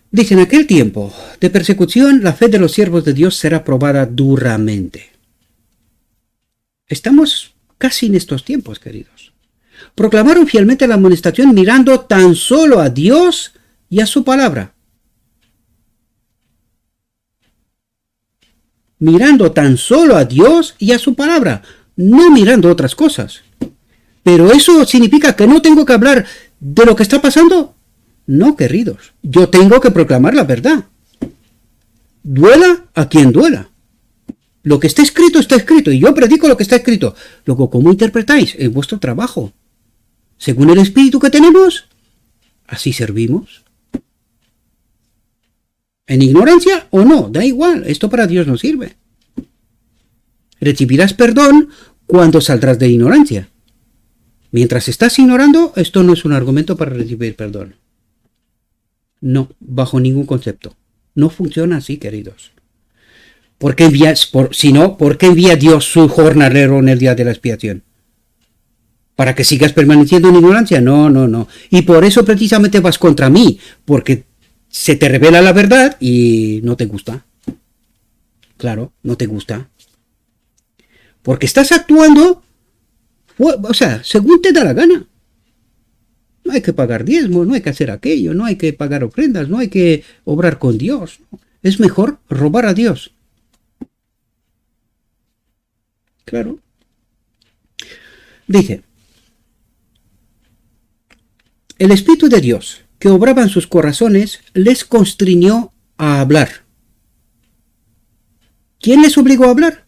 Dice, en aquel tiempo de persecución, la fe de los siervos de Dios será probada duramente. Estamos casi en estos tiempos, queridos. Proclamaron fielmente la amonestación mirando tan solo a Dios y a su palabra. Mirando tan solo a Dios y a su palabra. no mirando otras cosas. ¿Pero eso significa que no tengo que hablar de lo que está pasando? No, queridos. Yo tengo que proclamar la verdad. Duela a quien duela. Lo que está escrito, y yo predico lo que está escrito. Luego, ¿cómo interpretáis? Es vuestro trabajo. Según el espíritu que tenemos, así servimos. ¿En ignorancia o no? Da igual, esto para Dios no sirve. Recibirás perdón cuando saldrás de ignorancia. Mientras estás ignorando, esto no es un argumento para recibir perdón. No, bajo ningún concepto. No funciona así, queridos. ¿Por qué envía Dios su jornalero en el día de la expiación? ¿Para que sigas permaneciendo en ignorancia? No. Y por eso precisamente vas contra mí, porque se te revela la verdad y no te gusta. Claro, no te gusta. Porque estás actuando, según te da la gana. No hay que pagar diezmos, no hay que hacer aquello, no hay que pagar ofrendas, no hay que obrar con Dios. Es mejor robar a Dios. Claro. Dice, el Espíritu de Dios que obraba en sus corazones les constriñó a hablar. ¿Quién les obligó a hablar?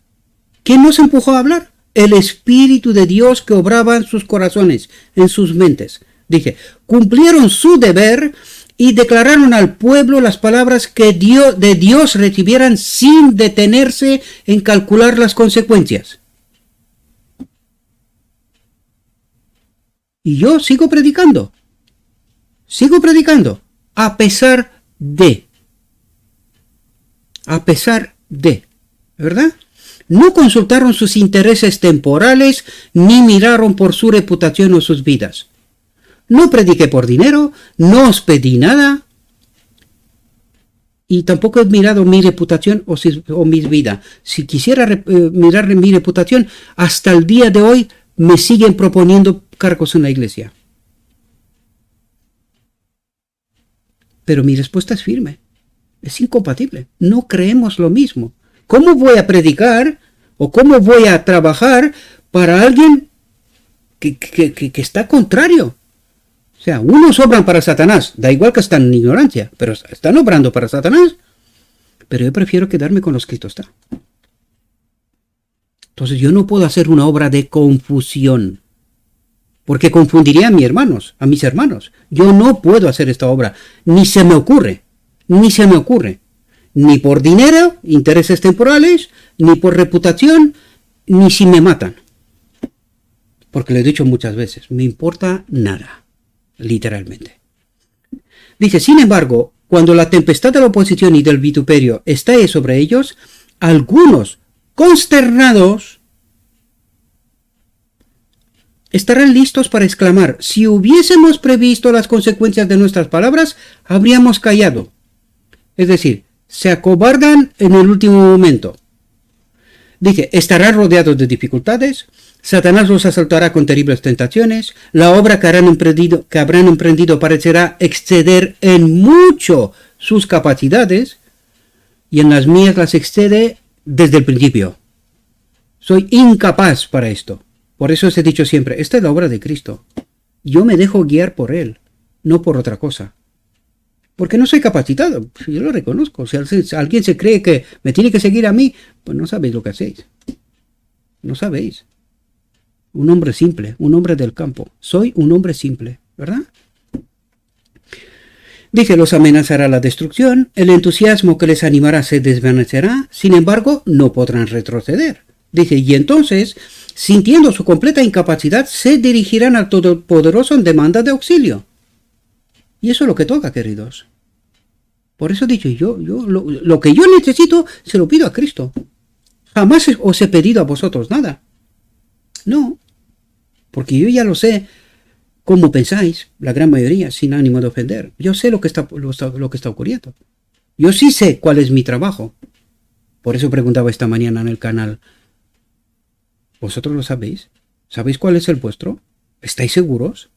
¿Quién nos empujó a hablar? El Espíritu de Dios que obraba en sus corazones, en sus mentes. Dice, cumplieron su deber y declararon al pueblo las palabras que de Dios recibieran sin detenerse en calcular las consecuencias. Y yo sigo predicando, a pesar de, ¿verdad? No consultaron sus intereses temporales, ni miraron por su reputación o sus vidas. No prediqué por dinero, no os pedí nada, y tampoco he mirado mi reputación o mi vida. Si quisiera mirar mi reputación, hasta el día de hoy me siguen proponiendo cargos en la iglesia. Pero mi respuesta es firme. Es incompatible. No creemos lo mismo. ¿Cómo voy a predicar o cómo voy a trabajar para alguien que está contrario? O sea, unos obran para Satanás. Da igual que están en ignorancia, pero están obrando para Satanás. Pero yo prefiero quedarme con los que Cristo está. Entonces yo no puedo hacer una obra de confusión, porque confundiría a mis hermanos. Yo no puedo hacer esta obra, ni se me ocurre, ni por dinero, intereses temporales, ni por reputación, ni si me matan. Porque lo he dicho muchas veces, me importa nada, literalmente. Dice, sin embargo, cuando la tempestad de la oposición y del vituperio estalle sobre ellos, algunos consternados estarán listos para exclamar, si hubiésemos previsto las consecuencias de nuestras palabras, habríamos callado. Es decir, se acobardan en el último momento. Dice, estarán rodeados de dificultades, Satanás los asaltará con terribles tentaciones, la obra que habrán emprendido parecerá exceder en mucho sus capacidades, y en las mías las excede desde el principio. Soy incapaz para esto. Por eso os he dicho siempre, esta es la obra de Cristo. Yo me dejo guiar por Él, no por otra cosa. Porque no soy capacitado, yo lo reconozco. Si alguien se cree que me tiene que seguir a mí, pues no sabéis lo que hacéis. No sabéis. Un hombre simple, un hombre del campo. Soy un hombre simple, ¿verdad? Dice, los amenazará la destrucción, el entusiasmo que les animará se desvanecerá, sin embargo, no podrán retroceder. Dice, y entonces, sintiendo su completa incapacidad, se dirigirán al Todopoderoso en demanda de auxilio. Y eso es lo que toca, queridos. Por eso he dicho, lo que yo necesito, se lo pido a Cristo. Jamás os he pedido a vosotros nada. No, porque yo ya lo sé cómo pensáis, la gran mayoría, sin ánimo de ofender. Yo sé lo que está ocurriendo. Yo sí sé cuál es mi trabajo. Por eso preguntaba esta mañana en el canal, ¿vosotros lo sabéis? ¿Sabéis cuál es el vuestro? ¿Estáis seguros?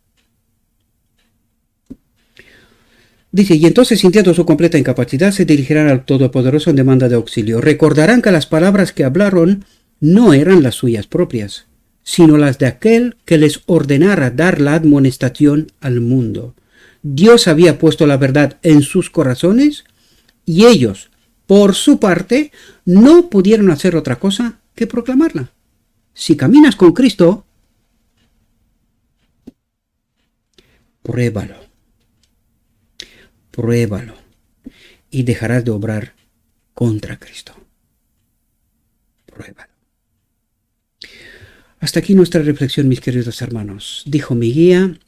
Dice, y entonces, sintiendo su completa incapacidad, se dirigirán al Todopoderoso en demanda de auxilio. Recordarán que las palabras que hablaron no eran las suyas propias, sino las de aquel que les ordenara dar la admonestación al mundo. Dios había puesto la verdad en sus corazones y ellos, por su parte, no pudieron hacer otra cosa que proclamarla. Si caminas con Cristo, pruébalo, pruébalo, y dejarás de obrar contra Cristo. Pruébalo. Hasta aquí nuestra reflexión, mis queridos hermanos. Dijo mi guía,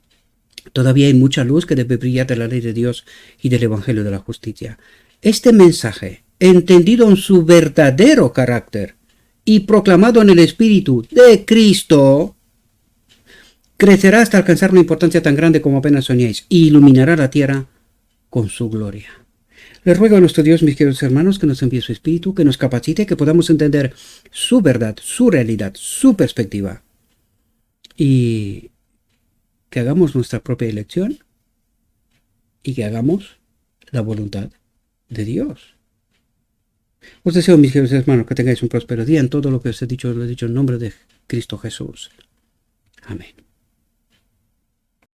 todavía hay mucha luz que debe brillar de la ley de Dios y del Evangelio de la justicia. Este mensaje, entendido en su verdadero carácter y proclamado en el Espíritu de Cristo, crecerá hasta alcanzar una importancia tan grande como apenas soñéis, y iluminará la tierra con su gloria. Les ruego a nuestro Dios, mis queridos hermanos, que nos envíe su Espíritu, que nos capacite, que podamos entender su verdad, su realidad, su perspectiva, y que hagamos nuestra propia elección y que hagamos la voluntad de Dios. Os deseo, mis queridos hermanos, que tengáis un próspero día en todo lo que os he dicho, lo he dicho en nombre de Cristo Jesús. Amén.